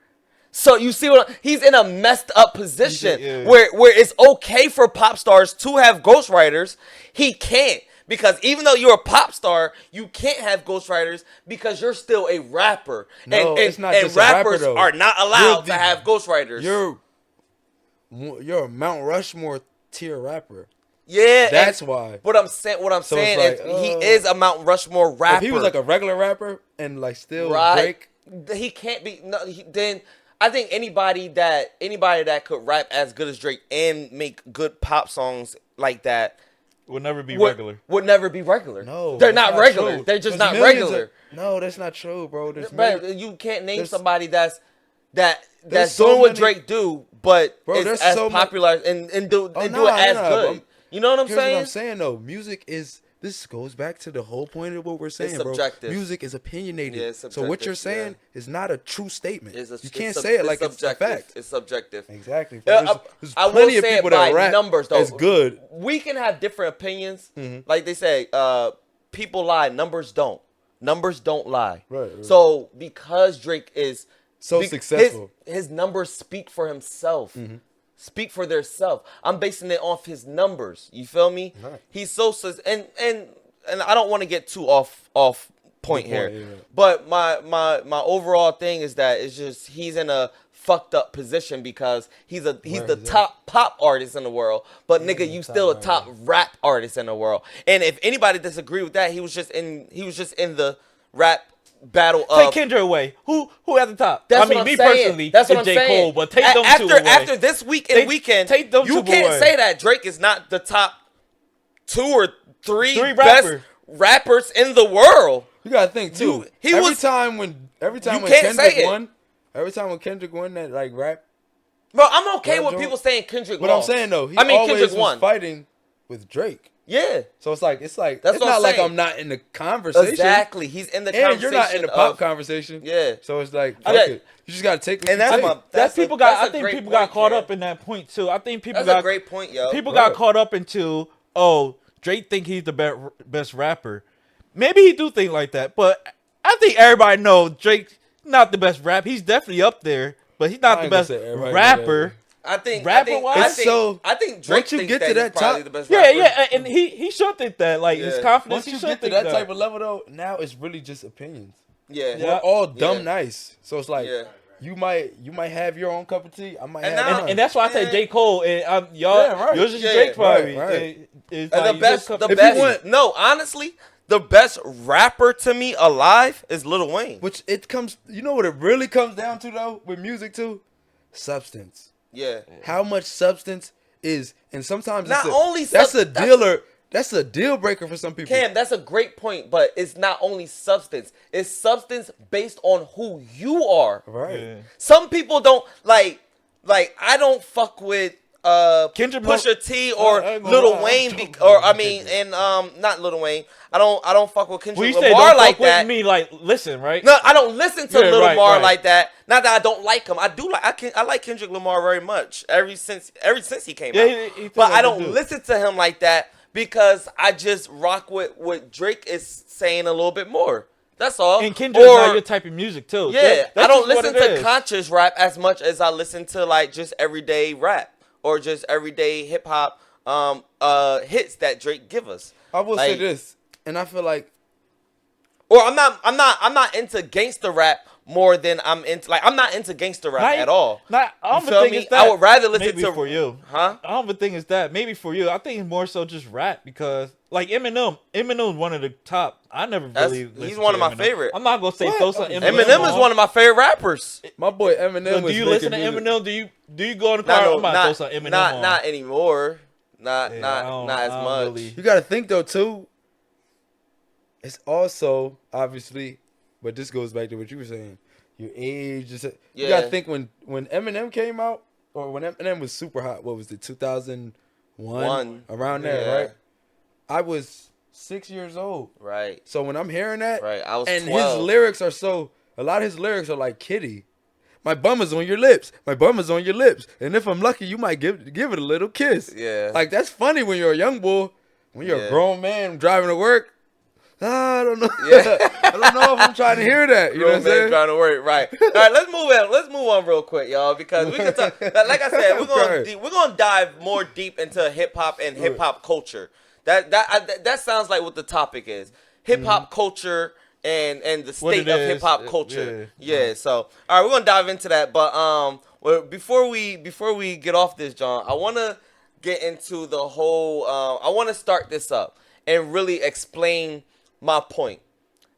So you see he's in a messed up position Yeah. where it's okay for pop stars to have ghostwriters. He can't, because even though you're a pop star, you can't have ghostwriters because you're still a rapper. No, and it's not just a rapper, rappers though. are not allowed You're to the- have ghostwriters. You're a Mount Rushmore tier rapper. Yeah, That's why. What I'm saying So is it's like, he is a Mount Rushmore rapper. If he was like a regular rapper and like still right, Drake, he can't be. No, then I think anybody that could rap as good as Drake and make good pop songs like that would never be would, regular. would never be regular. no, they're that's not regular. true. They're just There's not millions regular. No, that's not true, bro. But you can't name there's- somebody that's so doing what many- Drake do, but Bro, is there's as so popular and do it as nah, good. but You know what I'm Here's saying? what I'm saying though. Music is. This goes back to the whole point of what we're saying, bro. subjective. Music is opinionated. Yeah, it's so what subjective, you're saying yeah. is not a true statement. It's You can't say it like it's a subjective. fact. It's subjective. Exactly. Yeah, There's I will plenty of say people it by that rap numbers, though. as good. We can have different opinions. Like they say, people lie, numbers don't. Numbers don't lie. Right. So because Drake is So successful. his numbers speak for himself. Speak for their self. I'm basing it off his numbers. You feel me? Right. He's so and I don't want to get too off point here. yeah. But my overall thing is that it's just he's in a fucked up position because he's the top pop artist in the world, but nigga, you still a top rap artist in the world. And if anybody disagree with that, he was just in the rap battle Take of Kendra away. Who at the top? that's I mean, what I'm me saying. personally, That's what it's I'm J. saying. Cole, but take them two away. After this week and weekend, take them you two can't away. say that Drake is not the top 2 or 3 Three best rapper. rappers in the world. You gotta think too. You- he every was- time when You can't Kendrick say it. won, every time when Kendrick won that like rap. Bro, I'm okay Well, with Joe- people saying Kendrick But lost. I'm saying though, he I mean, always Kendrick was won. fighting with Drake. Yeah, So it's like That's it's what not I'm like saying. I'm not in the conversation. exactly. He's in the And conversation. you're not in the pop of- conversation. Yeah. So it's like I got- fuck it. You just gotta take what And you that's take. my- That That's a- people got. that's a I think great people got point, caught Ken. up in that point too. I think people That's got a great point, yo. People Right. got caught up into Drake think he's the best rapper. Maybe he do think like that, but I think everybody knows Drake not the best rap. He's definitely up there, but he's not I the ain't gonna best say everybody know rapper. I think rapper-wise, I think Drake once you thinks get that to he's that probably top- the best yeah, rapper. yeah, and he should think that. Like his Yeah. confidence, Once he you should get to think that type of level, though, now it's really just opinions. Yeah. Yeah. We're all dumb Yeah. nice, so it's like Yeah. you might have your own cup of tea. I might And have now- mine. And that's why I say Yeah. J. Cole and y'all. Yeah, right. Yours is Yeah, Drake probably. right. It's And like the best, your the cup of best. tea. want- No, honestly, the best rapper to me alive is Lil Wayne. Which it comes, you know what it really comes down to though with music too, substance. Yeah. How much substance is, and sometimes Not it's only that's a that's- dealer. That's a deal breaker for some people. Cam, that's a great point, but it's not only substance. It's substance based on who you are. Right. Yeah. Some people don't like I don't fuck with Kendrick Pusha T or I ain't gonna Lil lie, Wayne I'm be, joking or with I mean Kendrick. and not Lil Wayne. I don't fuck with When Kendrick you say Lamar don't like fuck with that. me, like listen, right? No, I don't listen to Yeah, Lil right, Lamar right. like that. Not that I don't like him. I do like I like Kendrick Lamar very much. Ever since he came Yeah, out. he feels But like I a don't dude. listen to him like that because I just rock with what Drake is saying a little bit more. That's all. And Kendrick's not your type of music too. Yeah, That's I don't just what listen it to is. conscious rap as much as I listen to like just everyday rap or just everyday hip hop hits that Drake give us. I will say Like- this, and I feel like Or I'm not into gangster rap more than I'm not into gangster rap at all. I don't You even feel think me? it's that. I would rather listen Maybe to for you. Huh? I don't even think it's that. Maybe for you. I think it's more so just rap because like Eminem is one of the top. I never really He's listened one to of my Eminem. favorite. I'm not gonna say What? throw some Eminem. Eminem is one of my favorite rappers. my boy Eminem So was do you making listen to music. Eminem? Do you go in the car? I'm about to throw some Eminem on. not anymore. Not Yeah, I don't- not as I don't much. really- You got to think though too. It's also obviously, but this goes back to what you were saying. Your age. You Yeah. got to think when Eminem came out, or when Eminem was super hot. What was it? 2001, around there, Yeah. right? I was 6 years old. Right. So when I'm hearing that, Right. I was and 12. his lyrics are a lot of his lyrics are like kitty. My bum is on your lips. My bum is on your lips. And if I'm lucky, you might give it a little kiss. Yeah. Like that's funny when you're a young boy. When you're Yeah. a grown man driving to work, I don't know. Yeah. I don't know if I'm trying to hear that. You know what I'm Grown man saying? trying to work, right? All right, let's move on. Let's move on real quick, y'all, because we can talk. Like I said, we're gonna dive more deep into hip hop and hip hop culture. That sounds like what the topic is. Hip hop culture and the What state it of is, hip hop culture. yeah. Yeah. So all right, we're gonna dive into that. But well, before we get off this, John, I wanna get into the whole. I wanna start this up and really explain my point.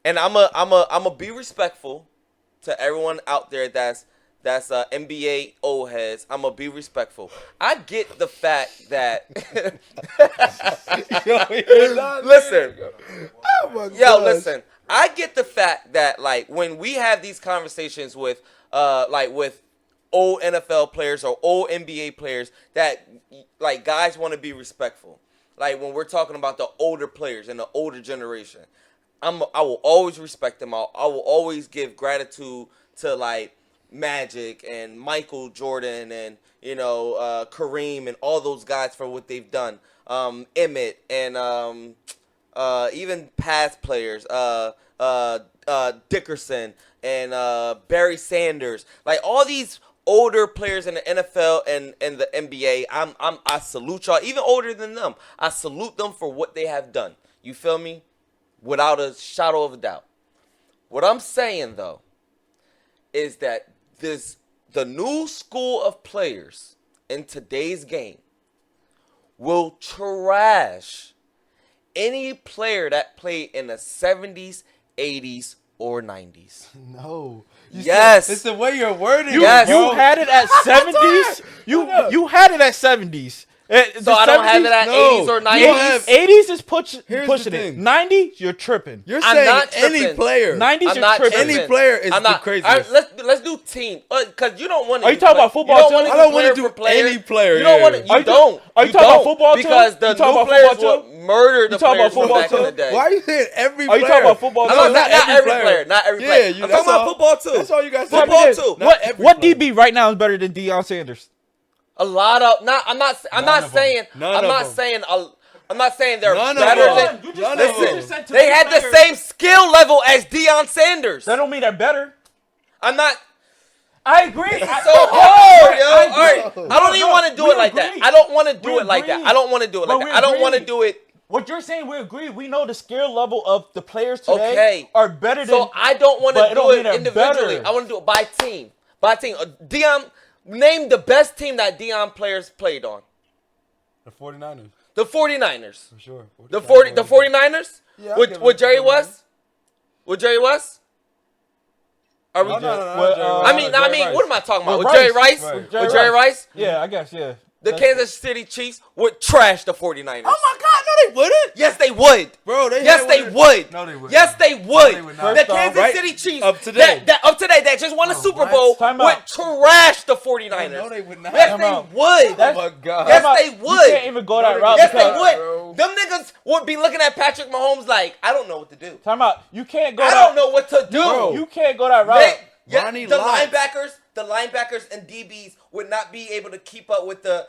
And I'm a be respectful to everyone out there that's NBA old heads. I'm gonna be respectful. I get the fact that listen, Oh my yo, gosh. listen. I get the fact that like when we have these conversations with with old NFL players or old NBA players that like guys want to be respectful. Like when we're talking about the older players and the older generation. I will always respect them. I will always give gratitude to like Magic and Michael Jordan and Kareem and all those guys for what they've done. Emmett and even past players, Dickerson and Barry Sanders, like all these older players in the NFL and the NBA. I salute y'all, even older than them. I salute them for what they have done. You feel me? Without a shadow of a doubt. What I'm saying though is that the new school of players in today's game will trash any player that played in the 70s, 80s, or 90s. No. Yes. It's the way you're wording Yes. it, bro. You had it at 70s. You had it at 70s. So I don't have it at No. 80s or You 90s. don't have- 80s is Here's pushing the it. thing. 90s, you're tripping. You're I'm saying not any tripping. player. 90s, I'm you're not tripping. tripping. Any player is I'm the not, craziest. all right, let's do team. Because you don't want to. Are you talking about football You too? don't I don't want wanna to do any player, You don't want to. yeah. You Are you don't. are you You talking about don't, football too? Because the You talking new about players football will murder the You talking players about from football back in too? the day. Why are you saying every Are player? you talking about football No, too? not every player. Not every player. I'm that's talking about all. football too. That's all you guys Football say. too. Not every What player. DB right now is better than Deion Sanders? A lot of. Not. I'm not of saying. them. None I'm of not them. saying. I'm not saying they're None of better them. than. None of Listen, them. they had the same skill level as Deion Sanders. That don't mean they're better. I'm not. I agree. So hard, yo. All right. I don't to do it like that. agree. I don't want to do it But like we that. I don't want to agree. do it. What you're saying, we agree. We know the skill level of the players today Okay. are better than. So I don't want but to it don't do mean it they're individually. better. I want to do it by team. By team. Dion, name the best team that Dion players played on. The 49ers. The 49ers. For sure. The 49ers? Yeah, I'll give it With to Jerry the 49ers. West? With Jerry West? Are we? No, I mean, what am I talking about? With With Jerry Rice. Rice? With With Jerry Rice? Yeah, I guess. Yeah. The Kansas City Chiefs would trash the 49ers. Oh my God, no, they wouldn't. Yes, they would. Bro, Yes, they would. No, they wouldn't. Yes, they would. they would The not. First off, Kansas right? City Chiefs Of today. that just won the Super what? Bowl Time would out. trash the 49ers. No, they would not. Yes, Time they out. would. That's- Oh my God. Yes, Time out. they You would. can't even go that route. Yes, they because- would. bro. Them niggas would be looking at Patrick Mahomes like, I don't know what to do. Time out. You can't go. I that, don't know what to do. Bro. You can't go that route. Ronnie the Lott. linebackers and DBs would not be able to keep up with the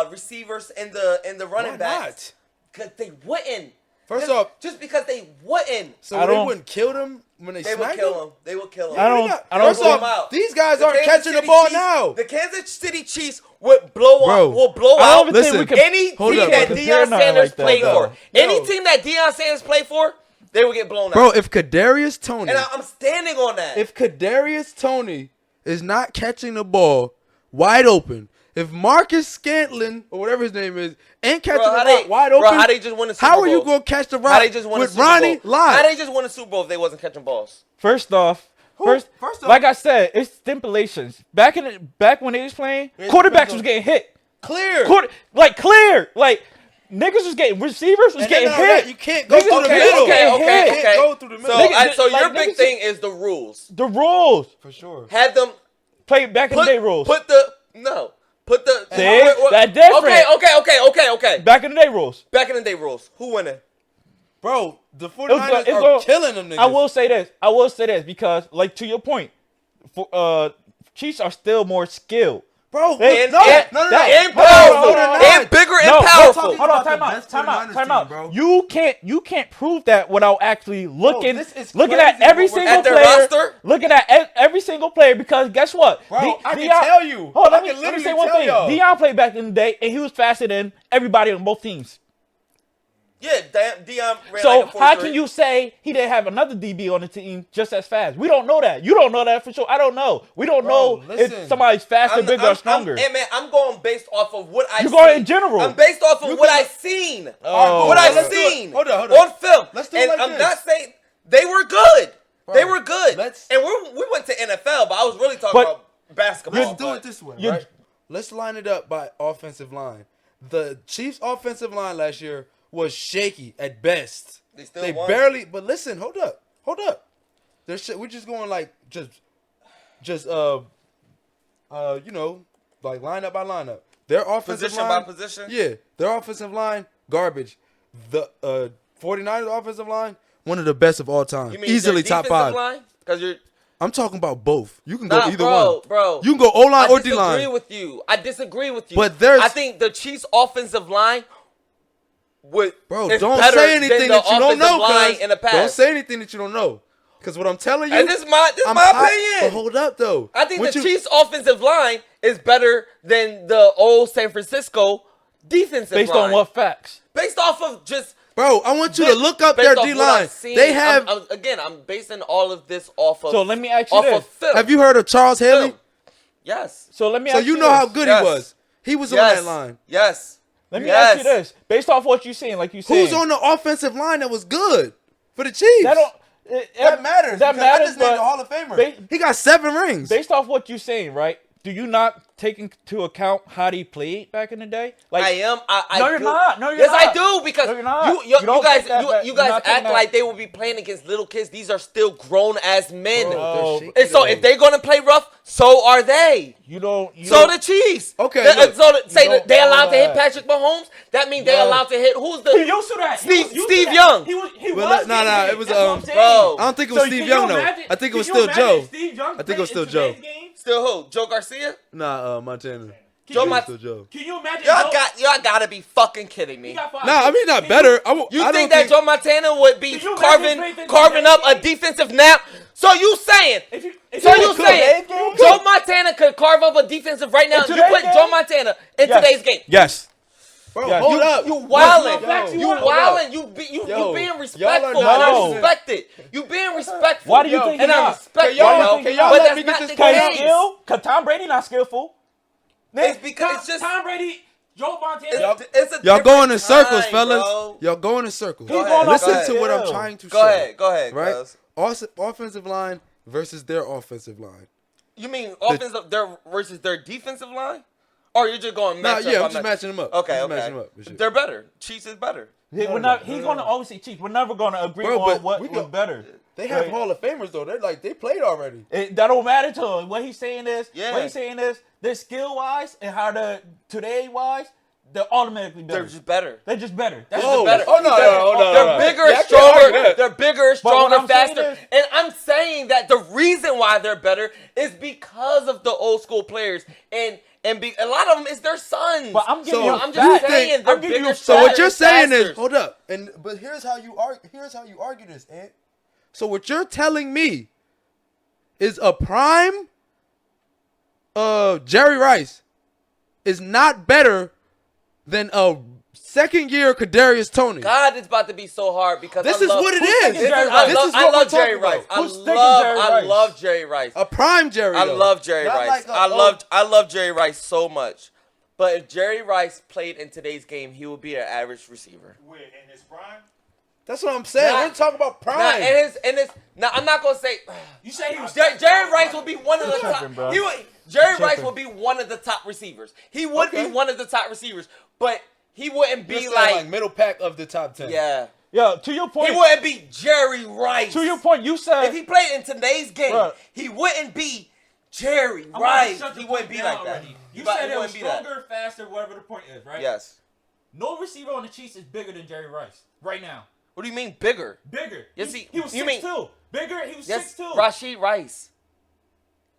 receivers and the running Why backs not? because they wouldn't. First off, just because they wouldn't, so I they don't- wouldn't kill them when they they would smacked kill them? him. They would kill him. I don't. First blow off, them out. these guys The aren't Kansas catching the City ball Chiefs- now. The Kansas City Chiefs would blow Bro, will blow I out don't even think we listen, could. any hold team up, that bro. Compare Deion nothing Sanders like that, played though. for. Any team that Deion Sanders played for, they would get blown Bro, out. if Kadarius Toney, And I'm standing on that. if Kadarius Toney is not catching the ball wide open, if Marcus Scantlin or whatever his name is ain't catching Bro, the how ball they- wide bro, open, how they just win the Super how are you Bowl? gonna catch the How route they just won with the Super Ronnie Bowl? Lott? How they just won the Super Bowl if they wasn't catching balls? First off, First off- like I said, it's stipulations. Back when they was playing, It quarterbacks depends was on- getting hit. Clear. Clear. Like niggas was getting receivers was And getting then all that, hit. you can't go Niggas through was the getting middle. hit. You can't go through the middle. So Like, your niggas- big thing is the rules. The rules. For sure. Have them Play back in the day rules. Put the See? That different. Okay. Back in the day rules. Back in the day rules. Who winning? Bro, the 49ers it's are gonna- killing them niggas. I will say this because, like, to your point, Chiefs are still more skilled. Bro, Hey, no, and- no, no, that- no. And hold on, powerful. hold on, And bigger and No, powerful. talking Hold on, about the time out, best time 49ers out. team, bro. You can't prove that without actually looking this is looking crazy at every what we're- single At their player, roster? looking at every single player because guess what? Bro, I can Deion- tell you. Hold on, I let me can literally say one tell thing. y'all. Deion played back in the day and he was faster than everybody on both teams. Yeah, Deion ran So like a 4-3. how can you say he didn't have another DB on the team just as fast? We don't know that. You don't know that for sure. I don't know. We don't know listen. if somebody's faster, bigger, or stronger. Hey man, I'm going based off of what I. You're going in general. I'm based off of You what can- I seen. Oh. What I Let's do it. seen. Hold on. On film. Let's do it and like I'm this. not saying they were good. They Bro, were good. let's- And we went to NFL, but I was really talking But- about basketball. Let's do it this way, You- right? Let's line it up by offensive line. The Chiefs' offensive line last year was shaky at best. They still won. barely. But listen, hold up. We're just going like just you know, like line up by line up. Their offensive Position line, by position? Yeah, their offensive line garbage. The 49ers offensive line, one of the best of all time. You mean Easily their top 5. defensive line? Because you're I'm talking about both. You can go Nah, either bro, one. bro. You can go O-line or I disagree D-line. with you. I disagree with you. But there's- I think the Chiefs' offensive line Bro, is don't better say anything than the that you don't offensive know, line cuz. in the past. Don't say anything that you don't know. Because what I'm telling you, And this is my I'm my hot- opinion. But hold up, though. I think What the you- Chiefs' offensive line is better than the old San Francisco defensive based line. on what facts? Based off of just. Bro, I want you to look up based their off what D-line. I've seen. They have... I'm basing all of this off of. So let me ask you off this. of film. have you heard of Charles Haley? Film. Yes. So let me So ask you know how this. good Yes. he was. He was on Yes. that line. Yes. Let me Yes. ask you this. Based off what you're saying, like you said. Who's on the offensive line that was good for the Chiefs? That don't That matters. That because I matters, just named but the Hall of Famer. ba- He got 7 rings. based off what you're saying, right? Do you not take into account how he played back in the day? Like I am. I No, you're do. not. No, you're yes, I not. do because No, you're not. you You don't guys take that back. you You're guys not taking act that- like they will be playing against little kids. These are still grown ass men. Bro, they're Oh. shaky And so though. if they're gonna play rough, so are they. you don't. So the Chiefs. Okay, Say don't that they know allowed to hit that. Patrick Mahomes. That means they No. allowed to hit who's He the used to that. Steve- He used Steve to that. Young. He Well, was. nah, getting it was, hit. That's what I'm saying. bro. I don't think it was So Steve can Young, you though. imagine- I think it can was you still imagine Joe. Steve Young I think it was playing still in Joe. today's game? still who? Joe Garcia? Nah, Montana. Joe Can you imagine? y'all gotta be fucking kidding me. Nah, I mean not better. You think that Joe Montana would be Can you imagine carving up a defensive nap? So you saying? Joe Montana could carve up a defensive right now? You put Joe Montana in today's game? Yes. Bro, Yeah. hold up. You wildin'. Yo, You hold wildin'. You being respectful. not And I listening. respect it. You being respectful. Why do you think And he's I not? respect Can y'all- it. can y'all But let me that's get not this the Cause case. Cause Tom Brady not skillful. It's because it's just Tom Brady, Joe Montana. it's a Y'all going in different circles, time, fellas. bro. Y'all going in circles. He's going Listen off to the what I'm field. trying to Go say. ahead, Right? cuz. Offensive line versus their offensive line. You mean offensive versus their defensive line? Or you're just going Nah, match yeah, up? I'm just matching them up. Okay, I'm just okay. matching them up and shit. They're better. Chiefs is better. He's going to always say Chiefs. We're never going to agree Bro, on but what we was go- better. They have Right. Hall of Famers though. They played already. That don't matter to him. What he's saying is, Yeah. they're skill wise and how they're today wise, they're automatically better. They're just better. They're just better. That's They're just better. Oh, no, They're bigger, Yeah, I can't stronger. argue that. They're bigger, what stronger, I'm saying faster. is- And I'm saying that the reason why they're better is because of the old school players, and a lot of them is their sons. But I'm giving So you I'm facts. just saying they're I'm giving bigger. you So what faster, you're saying is, faster. hold up, but here's how you argue this, Ant. So what you're telling me is a prime Jerry Rice is not better than a second year Kadarius Toney. God, it's about to be so hard because This I is love, what it Who's is. thinking This Jerry is Rice? what I we're love talking Jerry Rice. about. Who's thinking Jerry I Rice? love Jerry Rice. A prime Jerry. I though. love Jerry Not Rice. like a- I love Jerry Rice so much. But if Jerry Rice played in today's game, he would be an average receiver. Wait, in his prime? That's what I'm saying. Nah. We're talking about prime. Now I'm not gonna say You say he was Jerry Rice will be one of the top. tripping, bro. Jerry Rice will be one of the top receivers. He would be one of the top receivers, but he wouldn't You're be saying, like middle pack of the top 10. yeah. Yo, to your point. He wouldn't be Jerry Rice. To your point, you said If he played in today's game, Bruh. he wouldn't be Jerry I'm gonna Rice. shut the He wouldn't point be down like that. already. You But said he it was wouldn't be that. stronger, faster, whatever the point is, right? Yes. No receiver on the Chiefs is bigger than Jerry Rice right now. What do you mean bigger? Bigger. Yes, he was you 6'2". Bigger. He was Yes, 6'2". Rashid Rice.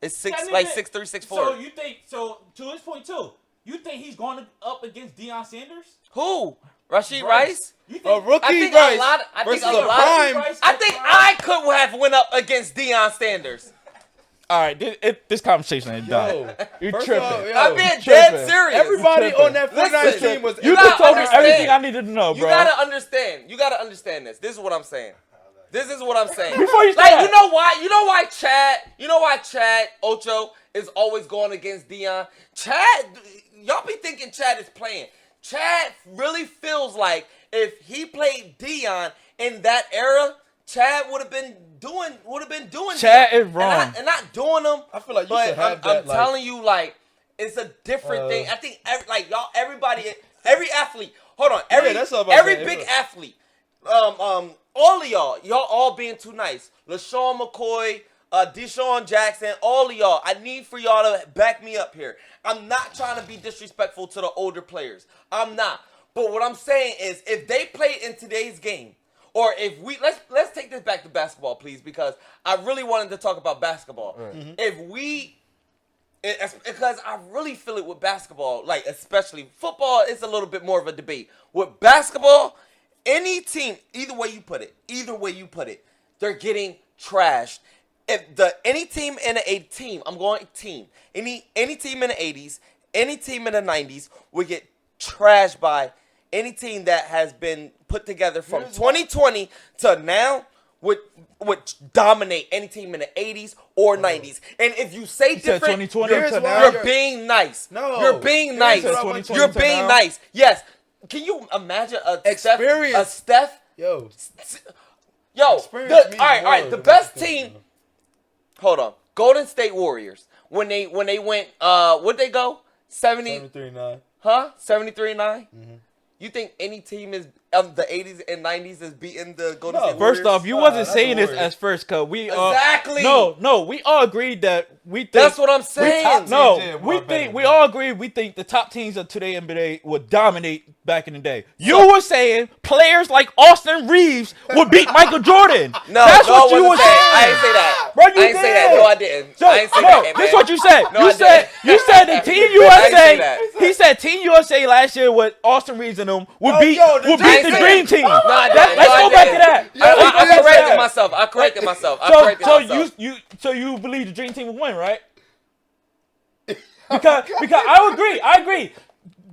It's That nigga- 6'3", 6'4". So you think? So to his point too, you think he's going up against Deion Sanders? Who? Rashid Rice? You A think? rookie I think Rice a lot. I think versus a a lot. prime. I think I could have went up against Deion Sanders. All right, this conversation ain't done. You're First tripping. off, yo, I'm being tripping. dead serious. Everybody tripping. on that 49ers Listen, team was. You gotta just told me understand. everything I needed to know, You bro. gotta understand. You gotta understand this. This is what I'm saying. This is what I'm saying. Before you say like, that. you know why? You know why Chad Ocho is always going against Deion? Chad, y'all be thinking Chad is playing. Chad really feels like if he played Deion in that era, Chad would have been doing Chad Deion. is wrong. And not doing them. I feel like you but should have I'm that, like- telling you, like, it's a different thing. I think every athlete. Hold on, that's what I'm about to say. big athlete. All of y'all all being too nice. LaShawn McCoy, Deshaun Jackson, all of y'all. I need for y'all to back me up here. I'm not trying to be disrespectful to the older players. I'm not. But what I'm saying is, if they played in today's game, or if we let's take this back to basketball, please, because I really wanted to talk about basketball. Because I really feel it with basketball, like especially football, it's a little bit more of a debate. With basketball, any team, either way you put it, they're getting trashed. If any team in the team, I'm going team, any team in the 80s, any team in the 90s would get trashed by any team that has been put together from 2020 to now would dominate any team in the 80s or 90s. And if you say said different, 2020 Here's to why now? you're being nice. No. You're being Here's nice. what I want you You're to being know. nice. Yes. Can you imagine a Experience. Steph? Yo, Yo, Experience all means right. more The than best experience. team. Hold on. Golden State Warriors. When they went, what'd they go? 70, 73-9. huh? 73-9. You think any team is of the 80s and 90s is beating the Golden State First Warriors? off, you wasn't saying this as first, cause we Exactly. No, we all agreed that we think That's what I'm saying. We all agree. We think the top teams of today NBA would dominate back in the day. You were saying players like Austin Reeves would beat Michael Jordan. That's what you were saying. I ain't say that. Bro, you I ain't say that. did. No, I didn't. So, I ain't say bro, that. this man. is what you said. No, you I said didn't. the Team I didn't say USA. that. He said Team USA last year with Austin Reeves and them would beat I the ain't say Dream that. Team. No, I didn't. Let's No, I go back to didn't. that. I corrected myself. I corrected myself. So you believe the Dream Team would win, right? Because I agree.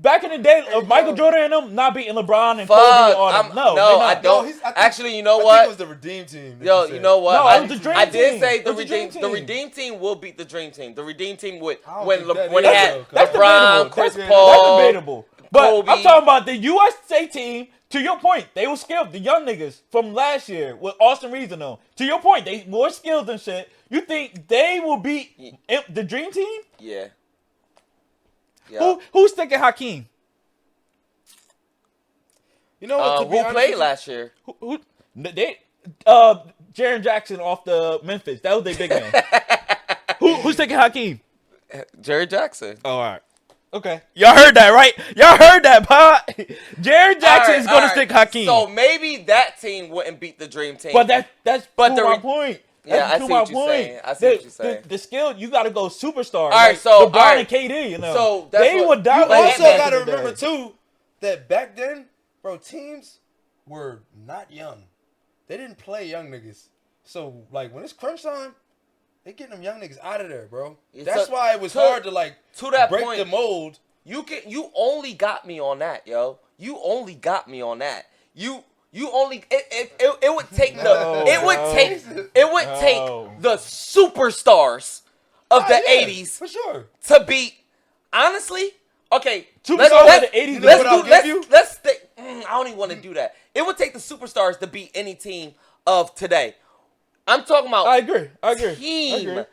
Back in the day of Michael Jordan and them not beating LeBron and Kobe and all them. No, I don't. Actually, you know what? I think it was the Redeem Team. Yo, you know what? No, it was the Dream I did Team. say It was the Redeem Team will beat the Dream Team. The Redeem Team would when think that when is, they had though, That's LeBron, debatable. Chris That's Paul, debatable. But Kobe. I'm talking about the USA team. To your point, they were skilled. The young niggas from last year with Austin Reeves and them. To your point, they more skilled than shit. You think they will beat the Dream Team? Yeah. Yeah. Who's thinking Hakeem? You know what? To be Who honest played with last year? Jaren Jackson off the Memphis. That was their big man. Who's taking Hakeem? Jerry Jackson. Oh, all right. Okay. Y'all heard that, right? Y'all heard that, Pot. Jaren Jackson is going to stick Hakeem. So maybe that team wouldn't beat the Dream Team. But that's But my point. Yeah, That's I to see my what you're point. saying. I see what you're saying. The skill, you got to go superstar. All right, so LeBron all right. and KD, you know. So that's they what- would you dominate. also back got to in the remember day. too that back then, bro, teams were not young. They didn't play young niggas. So like when it's crunch time, they getting them young niggas out of there, bro. It's That's a- why it was to- hard to like to that break point, the mold. You only got me on that, yo. You only got me on that. You only it would take No, it would no. take the superstars of the Yeah, 80s for sure. to beat. Honestly, okay. Superstars of the 80s. know what I'll give you? Let's think. I don't even want to do that. It would take the superstars to beat any team of today. I'm talking about I agree. team.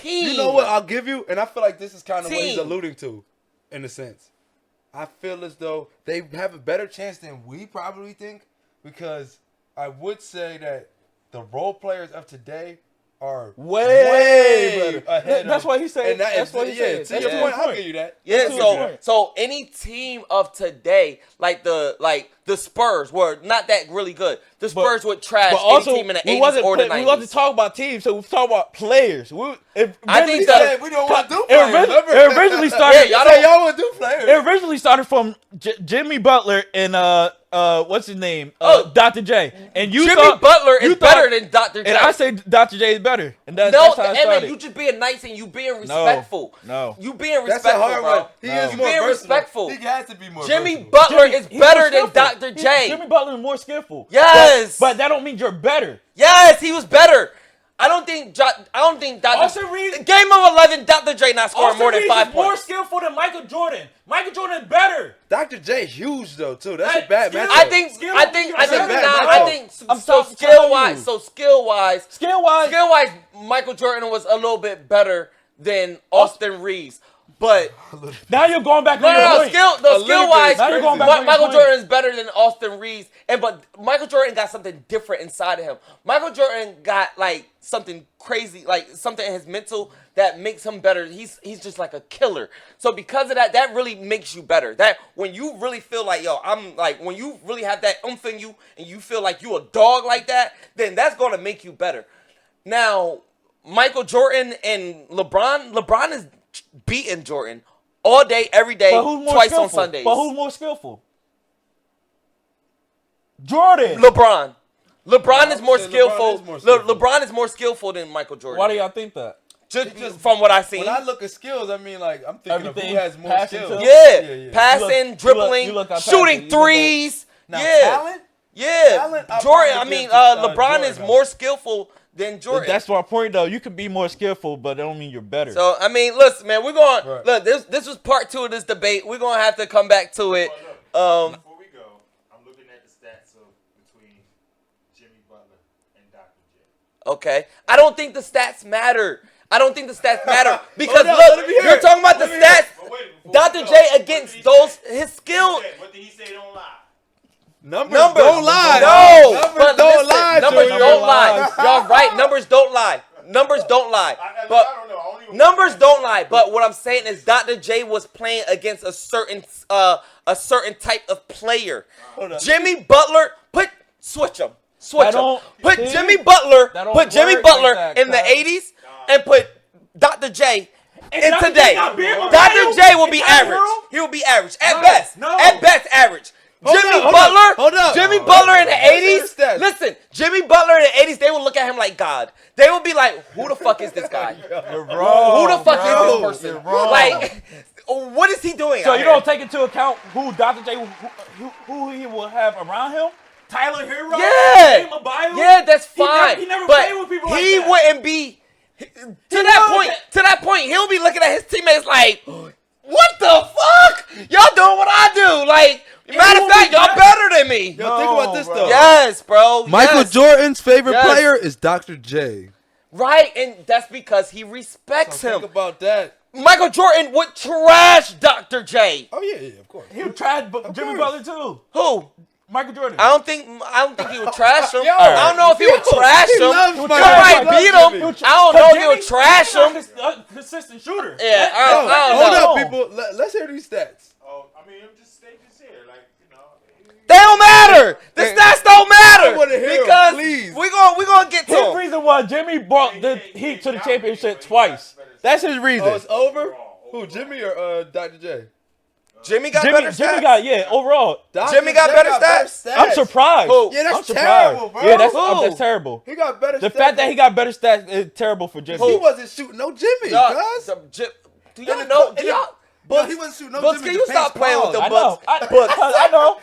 You know what I'll give you, and I feel like this is kind of what he's Team. alluding to, in a sense. I feel as though they have a better chance than we probably think, because I would say that the role players of today are Way better. ahead. That's why he said. And that That's is, what he yeah, said. to That's your the point, point. I'll give you that. Yeah, That's a good point. so any team of today, like the Spurs, were not that really good. The Spurs would trash But also, any team in the we 80s wasn't or the 90s. we wasn't talking about teams, so we talking about players. I think Yeah, we don't want to do players. remember? It originally started. Yeah, Y'all want to do players. It originally started from Jimmy Butler and what's his name? Oh. Dr. J. And you Jimmy thought, Butler you is thought- better than Dr. J. And I say Dr. J is better. And that's no, how it Emmett, started. you just being nice and you being respectful. No. You being That's respectful, a hard bro. one. He is You more being versatile. respectful. He has to be more Jimmy versatile. Butler Jimmy- is he's better more than skillful. Dr. J. Jimmy Butler is more skillful. Yes. But that don't mean you're better. Yes, he was better. I don't think Dr. Austin Reeves- Game of 11, Dr. J not scoring more than 5 is more points. skillful than Michael Jordan. Michael Jordan is better. Dr. J huge though too. That's Hey, a bad skill- matchup. I think Skill- nah, I think I'm so telling skill wise, Skill-wise, Michael Jordan was a little bit better than Austin Reeves. But now you're going back no, on your point. skill wise, Now you're going back on your Michael point. Jordan is better than Austin Reeves. But Michael Jordan got something different inside of him. Michael Jordan got like something crazy, like something in his mental that makes him better. He's just like a killer. So because of that, that really makes you better. That when you really feel like, yo, I'm like, when you really have that oomph in you and you feel like you a dog like that, then that's gonna make you better. Now, Michael Jordan and LeBron is beating Jordan all day, every day, But who's more twice skillful? on Sundays. But who's more skillful? Jordan. LeBron is more say LeBron skillful. is more skillful. LeBron is more skillful than Michael Jordan. Why do y'all think that? Just from what I seen. When I look at skills, I mean like I'm thinking Everything, of who has more passing skills. to- Yeah, passing, You look- dribbling, you look at shooting passing, you look at- threes. Now yeah, talent, yeah. talent, I'll Jordan. I probably mean, give to, LeBron Jordan, is though. more skillful than Jordan. That's my point, though. You could be more skillful, but that don't mean you're better. So I mean, listen, man, we're going. Right. Look, this was part 2 of this debate. We're gonna have to come back to it. Before we go, I'm looking at the stats of between Jimmy Butler and Dr. J. Okay, I don't think the stats matter. Because Hold on, let look, me hear you're it. talking about the stats. But wait, before Dr. we go, J what against did he say? his skill. What did he say don't lie? Numbers Numbers don't lie. No, Numbers but don't listen, lie. numbers Junior. don't lie. Y'all right. Numbers don't lie. Numbers don't lie. But I don't know. I don't even numbers don't lie. But what I'm saying is, Dr. J was playing against a certain type of player. Jimmy Butler, switch him. Switch That him. don't- Put see? Jimmy Butler. That don't Put Jimmy work Butler like that, in the cuz. 80s and put Dr. J in Dr. J today. not being a Dr. player? J will be Is that average. true? He will be average at No, best. no. At best, average. Jimmy hold Butler. up, hold up. Jimmy Butler in the Let's hear 80s. the stats. Listen, Jimmy Butler in the 80s, they will look at him like God. They will be like, who the fuck is this guy? You're wrong. Who the fuck bro. is this person? You're wrong. Like, what is he doing? So out you here? don't take into account who Dr. J, who he will have around him? Tyler Hero? Yeah. Bam Adebayo? Yeah, that's He never- fine. he never but played with people like he that. wouldn't be to that point. He'll be looking at his teammates like, what the fuck? Y'all doing what I do? Like, matter of won't fact, be y'all bad. better than me. Yo, think about this bro. though. Yes, bro. Michael yes. Jordan's favorite Yes. player is Dr. J. Right, and that's because he respects So him. think about that. Michael Jordan would trash Dr. J. Oh yeah, of course. He tried Jimmy Butler too. Who? Michael Jordan. I don't think he would trash him. Yo, I don't know if he would trash he him. loves He Michael might Jordan. beat Loves him. Jimmy. I don't know if he would trash him. He's a consistent shooter. Yeah, I Yo, don't hold know. up, people. Let's hear these stats. Oh, I mean, I'm just stating this here, like you know. They don't matter. The Hey, stats don't matter. I wanna hear 'em, because please. we gonna get to His him. reason why Jimmy brought the Heat to the championship twice. That's his reason. Oh, it's over. Who, Jimmy or Dr. J? Jimmy got better Jimmy stats. got overall. Dr. Jimmy got J better stats? I'm surprised. Who? Yeah, that's I'm surprised. terrible, bro. Yeah, Who? that's terrible. He got better. The stats. fact that he got better stats is terrible for Jimmy. He wasn't shooting no Jimmy, Y'all- cuz. do y'all In the know? co- Do in y'all? No, Books, he wasn't shooting no Books, Jimmy. can The you paint's stop playing with small. them I know. Books? Books. I know.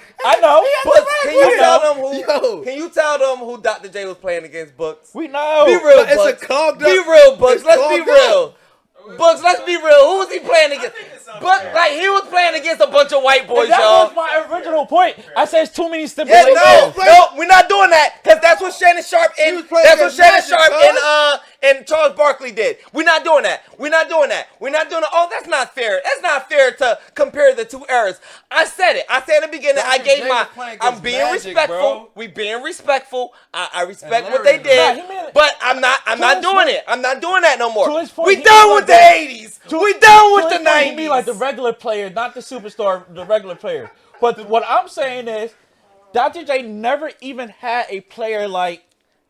Books, can you I tell know. them who? Yo. Can you tell them who Dr. J was playing against? Books. We know. Be real, But it's a Bucks. clogged Be up- real, Bucks. it's Let's be clogged real. Bucks, let's be real. Who was he playing against? Bucks, like he was playing against a bunch of white boys, And that y'all. was my original point. I said it's too many Yeah, stipulations. no, we're not doing that because that's what Shannon Sharp was and playing that's what against Shannon Magic, Sharp and Charles Barkley did. We're not doing that. We're not doing that. We're not doing it. Oh, that's not fair. That's not fair to compare the two eras. I said it. I said in the beginning. I Dr. gave J my. was playing I'm against being Magic, respectful. bro. We being respectful. I respect And what they Larry, did, Nah, he meant it. but I'm not his doing point- it. I'm not doing that no more. to his point, We he done meant with the like 80s. We done with the He 90s. mean like the regular player, not the superstar, the regular player. But what I'm saying is, Dr. J never even had a player like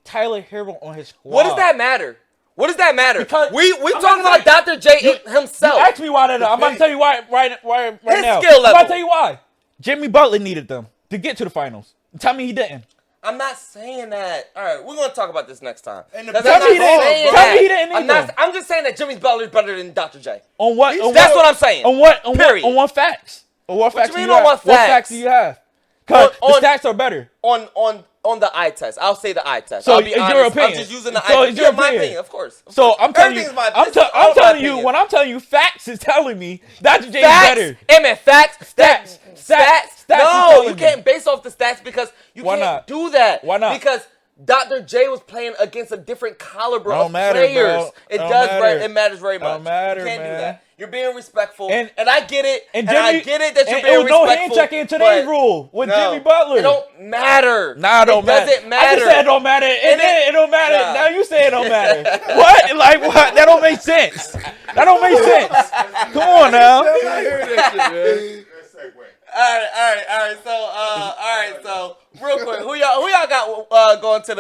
Tyler Hero on his squad. What does that matter? What does that matter? Because- we I'm talking gonna about Dr. J You himself. ask me why that. I'm about to tell you why right His now. skill I'm about level. to tell you why. Jimmy Butler needed them to get to the finals. Tell me he didn't. I'm not saying that. All right, we're gonna talk about this next time. And the 'Cause tell I'm me not he didn't- saying tell that. me he didn't need I'm not. them. I'm just saying that Jimmy Butler is better than Dr. J. On what? That's what I'm saying. On what? On Period. what? On what facts? On what facts? you do mean you on have? what What facts? facts do you have? Because On- the stats are better. On the eye test, I'll say the eye test. So I'll be it's honest. your opinion. I'm just using the So eye it's test. your Yeah, my opinion. opinion, of course. So I'm telling you, Everything's my- I'm this is all telling my you, opinion. when I'm telling you, facts is telling me Dr. J is Facts. better. Amen. Facts. Stats. Stats No, is telling you me. can't base off the stats because you Why can't not? do that. Why not? Because Dr. J was playing against a different caliber Don't of matter, players. bro. It Don't does. matter. It matters very much. Don't matter, you can't do man. that. You're being respectful, And- and I get it. And I Jimmy, get it that you're and being it was no respectful. hand checking in today's but rule with no, Jimmy Butler. It don't matter. Nah, it don't matter. doesn't I matter. just said it don't matter, and then it don't matter. Nah. Now you say it don't matter. What? Like what? That don't make sense. That don't make sense. Come on now. I hear that shit, man. Let's segue. All right. So, real quick, who y'all got going to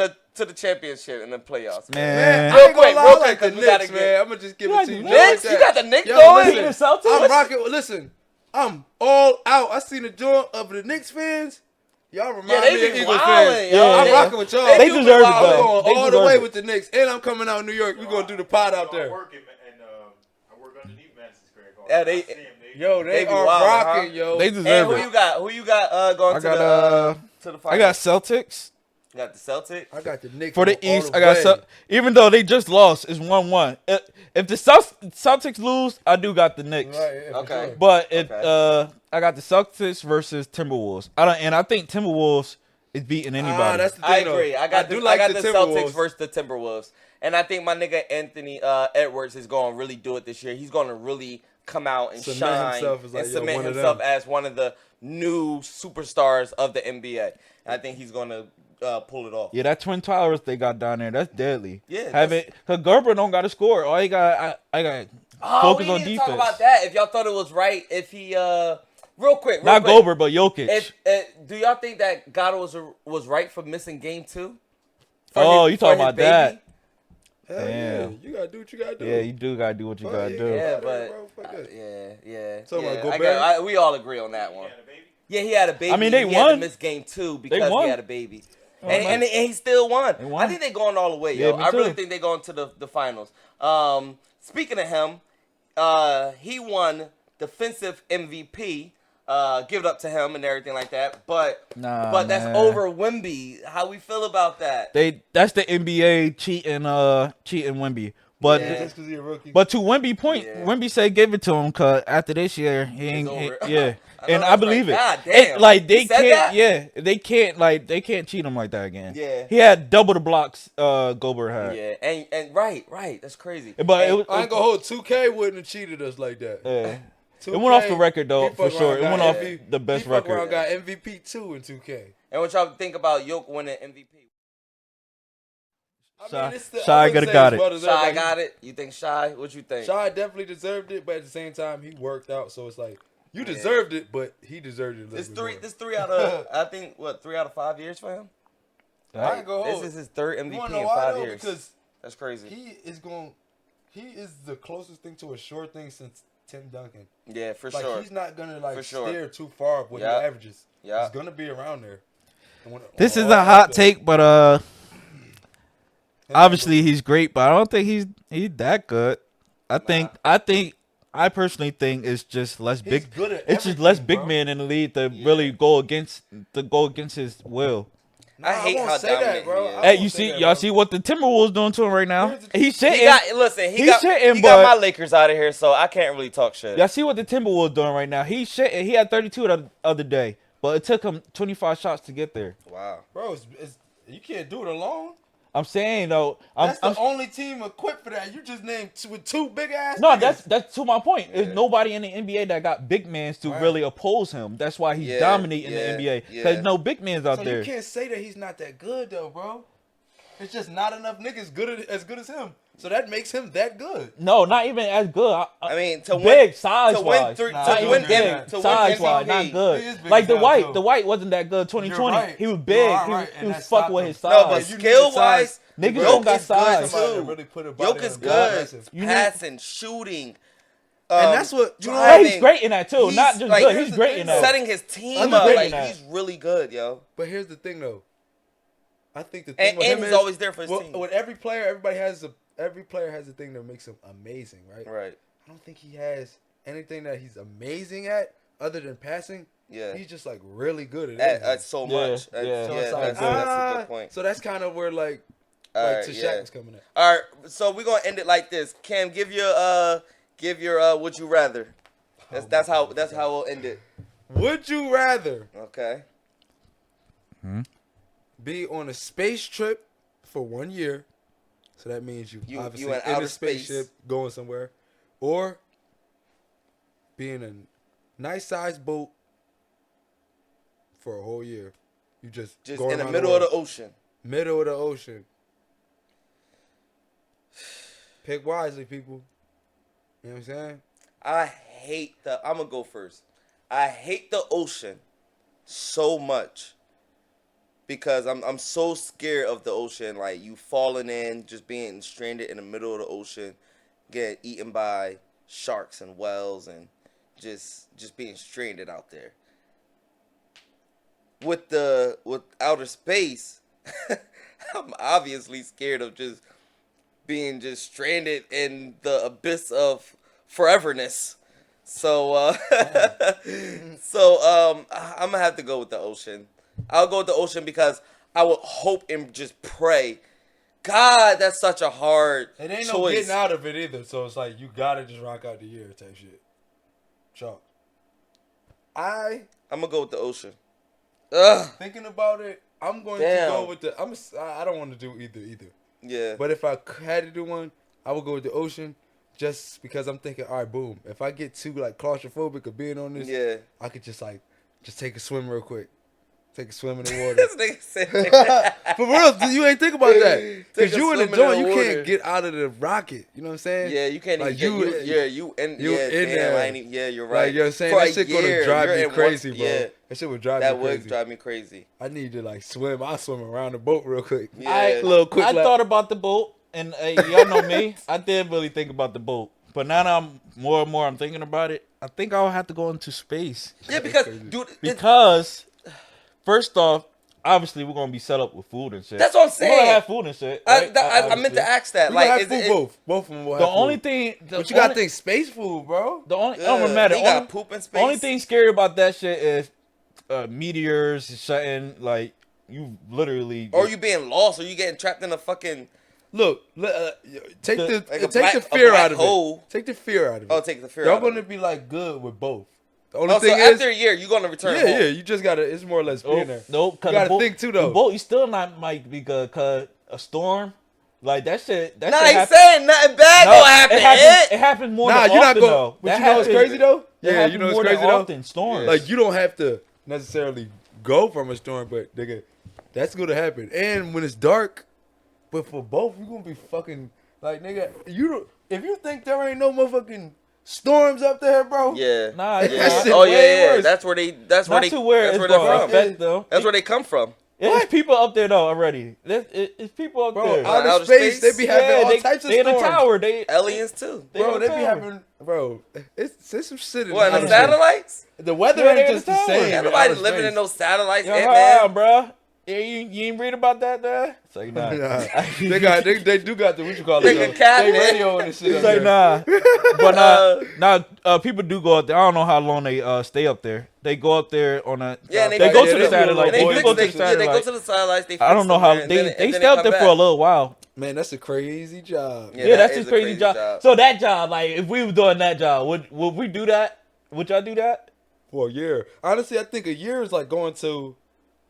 the championship in the playoffs? Man. I Real ain't gonna quick, lie, real I quick, like the 'cause we gotta Knicks, get- man. I'm gonna just give You it like to you. the just Knicks? like You that. got the Knicks Yo, going? Beating listen, the Celtics? I'm rocking. Listen, I'm all out. I seen the joint of the Knicks fans. Y'all remind Yeah, they me of be Eagles wildin', fans. yo. I'm Yeah. rocking with y'all. They do be deserve it wild. I'm though. going They all the deserve way it. with the Knicks, and I'm coming out New York. We're gonna do the pod out I there. work I work underneath Madison Square Garden. Yeah, they- I see 'em, Yo, They they be are wildin', rocking, huh? yo. They And deserve who it. you got? Who you got going I to got the finals? I got Celtics. You got the Celtics. I got the Knicks For the all East, I got way. even though they just lost, it's 1-1. If the Celtics lose, I do got the Knicks. Right, yeah, for Okay. sure. But Okay. I got the Celtics versus Timberwolves. I think Timberwolves is beating anybody. That's the thing, I though. agree. I got do the Celtics Timberwolves. versus the Timberwolves, and I think my nigga Anthony Edwards is going to really do it this year. He's going to really come out and Cement shine himself as, like, and yo, cement one of himself them. as one of the new superstars of the NBA. And I think he's going to pull it off. Yeah, that twin towers they got down there, that's deadly. Yeah, Cause Gerber don't got to score. All he got, I got Oh, we focus on need to defense. talk about that. If y'all thought it was right, if he real quick, Not Gober, but Jokic. If do y'all think that Kdot was right for missing game 2? You talking about that? Hell Damn. yeah, you gotta do what you gotta do. Yeah, you do gotta do what you gotta do. Yeah, Fuck but that, bro. Fuck that. yeah. Talking about I Gobert? we all agree on that one. Yeah, he had a baby. I mean, they he had won. to miss game 2 because won. he had a baby. And he still won. won. I think they're going all the way, Yeah, yo. me I really too. think they're going to the finals. Speaking of him, he won defensive MVP. Give it up to him and everything like that. But that's man. over Wemby. How we feel about that? That's the NBA cheating Wemby. But Yeah. Just because he's a rookie. but to Wemby point, Yeah. Wemby said give it to him because after this year he ain't over. yeah. I know And I that's believe right. it. God damn. Like they He said can't that? they can't cheat him like that again. Yeah. He had double the blocks Gober had. Yeah, and right. That's crazy. But And- it was I ain't gonna hold 2K wouldn't have cheated us like that. yeah. 2K, It went off the record, though, he for fuck sure. around, It got went off MVP the best he fuck record. around, got MVP 2 in 2K. And what y'all think about Yoke winning MVP? Shy- it's the- Shy I wouldn't coulda say got it's it. well-deserved, Shy like, got it. You think Shy? What you think? Shy definitely deserved it, but at the same time, he worked out, so it's like you deserved it, but he deserved it. A little This bit three. more. This 3 out of I think what 3 out of 5 years for him. I ain't gonna This hold. is his 3rd You MVP wanna in know why 5 though? years. Because That's crazy. he is the closest thing to a sure thing since Tim Duncan. Yeah, for Like sure. he's not gonna For sure. steer too far of what Yeah. he averages. Yeah. He's gonna be around there. And This is all a hot aspects. take, but And obviously he's great, but I don't think he's that good. I personally think it's just less He's big. good at It's just less everything, big bro. men in the league to really go against his will. Nah, I hate won't how say that, dominant bro. he is. I Hey, won't you say see, that, y'all bro. see what the Timberwolves doing to him right now? Here's the- He's He shitting. he He's shitting, got but- my Lakers out of here, so I can't really talk shit. Y'all see what the Timberwolves doing right now? He's shitting. He had 32 the other day, but it took him 25 shots to get there. Wow. Bro, you can't do it alone. I'm saying though, That's the only team equipped for that. You just named with 2 big ass. no, niggas. that's to my point. There's nobody in the NBA that got big mans to Right. really oppose him. That's why he's Yeah, dominating yeah, the NBA. yeah. There's no big mans out so there. you can't say that he's not that good though, bro. It's just not enough niggas as good as him. So that makes him that good. No, not even as good. I mean, to big win, size to win wise, three, Nah, not to even win, to big M- to win size wise, MVP. not good. He is big Like as the hell, white, too. the white wasn't that good. 2020, You're right. he was You big. are He, right, he and was that's fucking not with the- his No, size. but You need skill the wise, size. Niggas Jokic don't got is size. good Somebody that too. really put a body Jokic is on good. aggressive. You need- Passing, shooting. And that's what you know Yeah, what I he's mean? great in that too. He's, Not just like, good. here's He's the great thing, in though. that. setting his team He's up. great Like in that. he's really good, yo. But here's the thing though. I think the thing And with him he's is, always there for his well, team. with every player, every player has a thing that makes him amazing, right? Right. I don't think he has anything that he's amazing at other than passing. Yeah. He's just like really good at At everything. so Yeah, much. yeah. Yeah, So it's like, that's a good point. So that's kind of where like All like right, Shaq yeah. was coming at. All right, so we're gonna end it like this. Cam, give your would you rather. That's how we'll end it. Would you rather Okay. be on a space trip for 1 year? So that means you You obviously in in outer a spaceship space. going somewhere, or be in a nice sized boat for a whole year. You just going in the around middle of the world. ocean. Middle of the ocean. Pick wisely, people. You know what I'm saying? I'm gonna go first. I hate the ocean so much because I'm so scared of the ocean. Like you falling in, just being stranded in the middle of the ocean, getting eaten by sharks and whales, and just being stranded out there. With outer space, I'm obviously scared of just being just stranded in the abyss of foreverness. So I'm gonna have to go with the ocean. I'll go with the ocean because I would hope and just pray. God, that's such a hard It ain't no choice. getting out of it either. So it's like you gotta just rock out the year type shit. Chalk. I'm gonna go with the ocean. Ugh. Thinking about it, I'm going Damn. to go with I don't want to do either. Yeah. But if I had to do one, I would go with the ocean just because I'm thinking, all right, boom. If I get too like claustrophobic of being on this, Yeah. I could just take a swim real quick. Take a swim in the water. This nigga said. For real, you ain't think about that. Take Because a you in the swim in joint, the you water. can't get out of the rocket. You know what I'm saying? Yeah, you can't Like, even get you you in you in damn, there. I ain't even, yeah, you're right. Like, you know what I'm saying? For That a shit year, gonna drive you're me in crazy, one, bro. Yeah, That shit would drive that me would crazy. drive me crazy. I need to like swim. I'll swim around the boat real quick. Yeah. I Little quick I lap. thought about the boat, and y'all know me. I did really think about the boat, but now that I'm more and more I'm thinking about it, I think I'll have to go into space Yeah, because dude, because first off, obviously we're gonna be set up with food and shit. that's what I'm We're saying. gonna have food and shit. I Right? meant Obviously. to ask that. We Like, gonna is have food it both. Both of them will have The food. only thing, But you gotta think space food, bro. The only, it Yeah, don't matter. they got poop in space. Only thing scary about that shit is meteors shutting. Like you literally, or you being lost, or you getting trapped in a fucking Look, take The- the like a take black- the a fear black out of hole. it. Take the fear out of it. Oh, take the fear Y'all out of gonna it. be like good with both. The only Oh, so thing is, after a year, you're gonna return yeah, home. yeah. You just gotta. It's more or less being there. Nope. You gotta think too, though. The boat, you still not might be good because a storm, like that shit. That Nah, shit I ain't happen- saying nothing bad No, gonna happen. It happens more Nah, than you're not often going. though. But That you know what's happens- crazy though? that Yeah, you happens know what's more crazy than though? often. Storms. Like you don't have to necessarily go from a storm, but nigga, that's gonna happen. And when it's dark, but for both, you gonna be fucking like nigga. You don't, if you think there ain't no motherfucking storms up there, bro. Yeah. Nah, Yeah. it's shit Oh way yeah, yeah. worse. That's where they. That's where not they. to where That's it's where they're gonna from. affect though. That's where they come from. It's people up there though already. It's people up Bro, there. outer outer space, space? they be having all they, types of they in storms. the tower. They Aliens too. They Bro, in they the be tower. having, bro. It's some shit in What, in outer the space. satellites? The weather Yeah, they ain't in just the the tower. same. Ain't in nobody outer living space. in no satellites, Yo, man. bruh. Yeah, you ain't read about that there? It's like nah. Nah, they do got the what you call Think it? a cat, They man. radio and shit. It's up like there. nah. But people do go up there. I don't know how long they stay up there. They go up there on a Yeah, and they they go fix to it. the satellite. And They they do go fix to the it. Yeah, they go satellite. to the satellites. They I don't fix know them how there, and they then- and then stay up come there for a back. little while. Man, that's a crazy job. Yeah, Yeah, that that's is just a crazy crazy job. job. So that job, like if we were doing that job, would we do that? Would y'all do that? For a year. Honestly, I think a year is like going to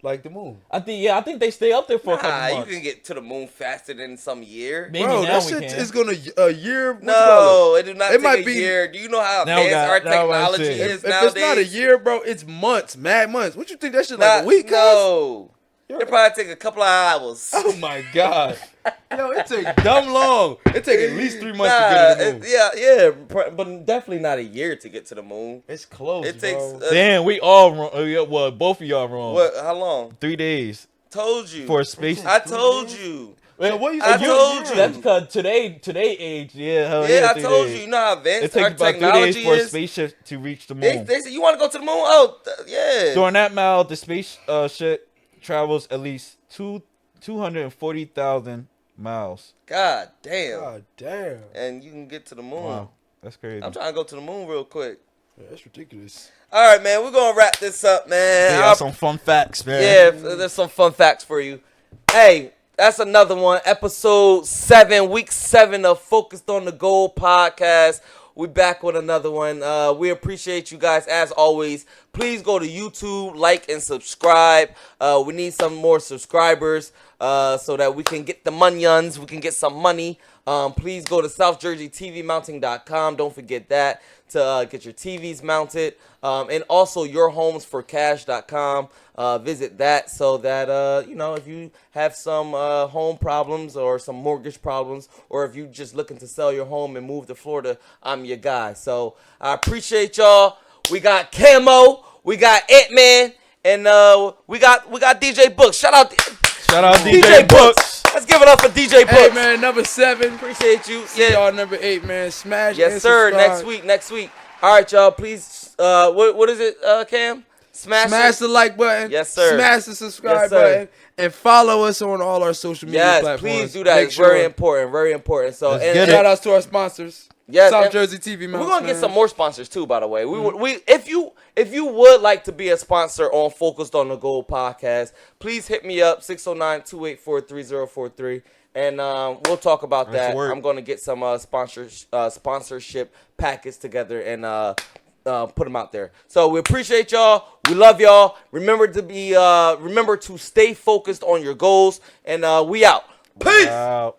like the moon. I think they stay up there for a couple Nah, you months. can get to the moon faster than some year. Maybe Bro, now that we shit can. is gonna a year. what you call No, it did not It take might a be- year. Do you know how Now we advanced got- our now what I'm technology saying. is If nowadays? it's not a year, bro, it's months, mad months. What you think that shit like a week? Cuz? No. It probably take a couple of hours. Oh my god. Yo, it take dumb long. It take at least 3 months to Nah, get to the moon. but definitely not a year to get to the moon. It's close. It takes. bro. Damn, we all wrong. Yeah, well, both of y'all wrong. What? How long? 3 days Told you. for a space. I told you. So what you I say? told you. That's because today age, yeah, hell Yeah, I 3 told days. you. You know how It advanced takes our about 3 days technology for a is. spaceship to reach the They, moon. they said you want to go to the moon. Oh, yeah. During that mile, the space ship travels at least 240,000 miles. God damn. God damn. And you can get to the moon. Wow, that's crazy. I'm trying to go to the moon real quick. Yeah, that's ridiculous. All right, man. We're gonna wrap this up, man. They got some fun facts, man. Yeah, there's some fun facts for you. Hey, that's another one. Episode 7, week 7 of Focused on the Goal podcast. We back with another one. We appreciate you guys as always. Please go to YouTube, like and subscribe. We need some more subscribers so that we can get the monions. We can get some money. Please go to SouthJerseyTVMounting.com. Don't forget that to get your TVs mounted. And also YourHomesForCash.com. Visit that so that, if you have some home problems or some mortgage problems, or if you just looking to sell your home and move to Florida, I'm your guy. So I appreciate y'all. We got Camo, we got Ant-Man, and we got DJ Books. Shout out DJ Books. Let's give it up for DJ Books. Hey man, number 7. Appreciate you. See y'all number 8, man. Smash. Yes, and sir. subscribe. Next week. All right, y'all. Please, what is it, Cam? Smash the like button. Yes, sir. Smash the subscribe Yes, sir. button. And follow us on all our social media Yes, platforms. please do that. Make It's sure. very important. Very important. So, Let's and, get and it. Shout outs to our sponsors. Yes, South and Jersey TV. we're gonna get some more sponsors too. By the way, if you would like to be a sponsor on Focused on the Goal podcast, please hit me up 609-284-3043. And we'll talk about Nice that. work. I'm going to get some sponsorship packets together and put them out there. So we appreciate y'all. We love y'all. Remember to stay focused on your goals. And we out. Peace. Wow.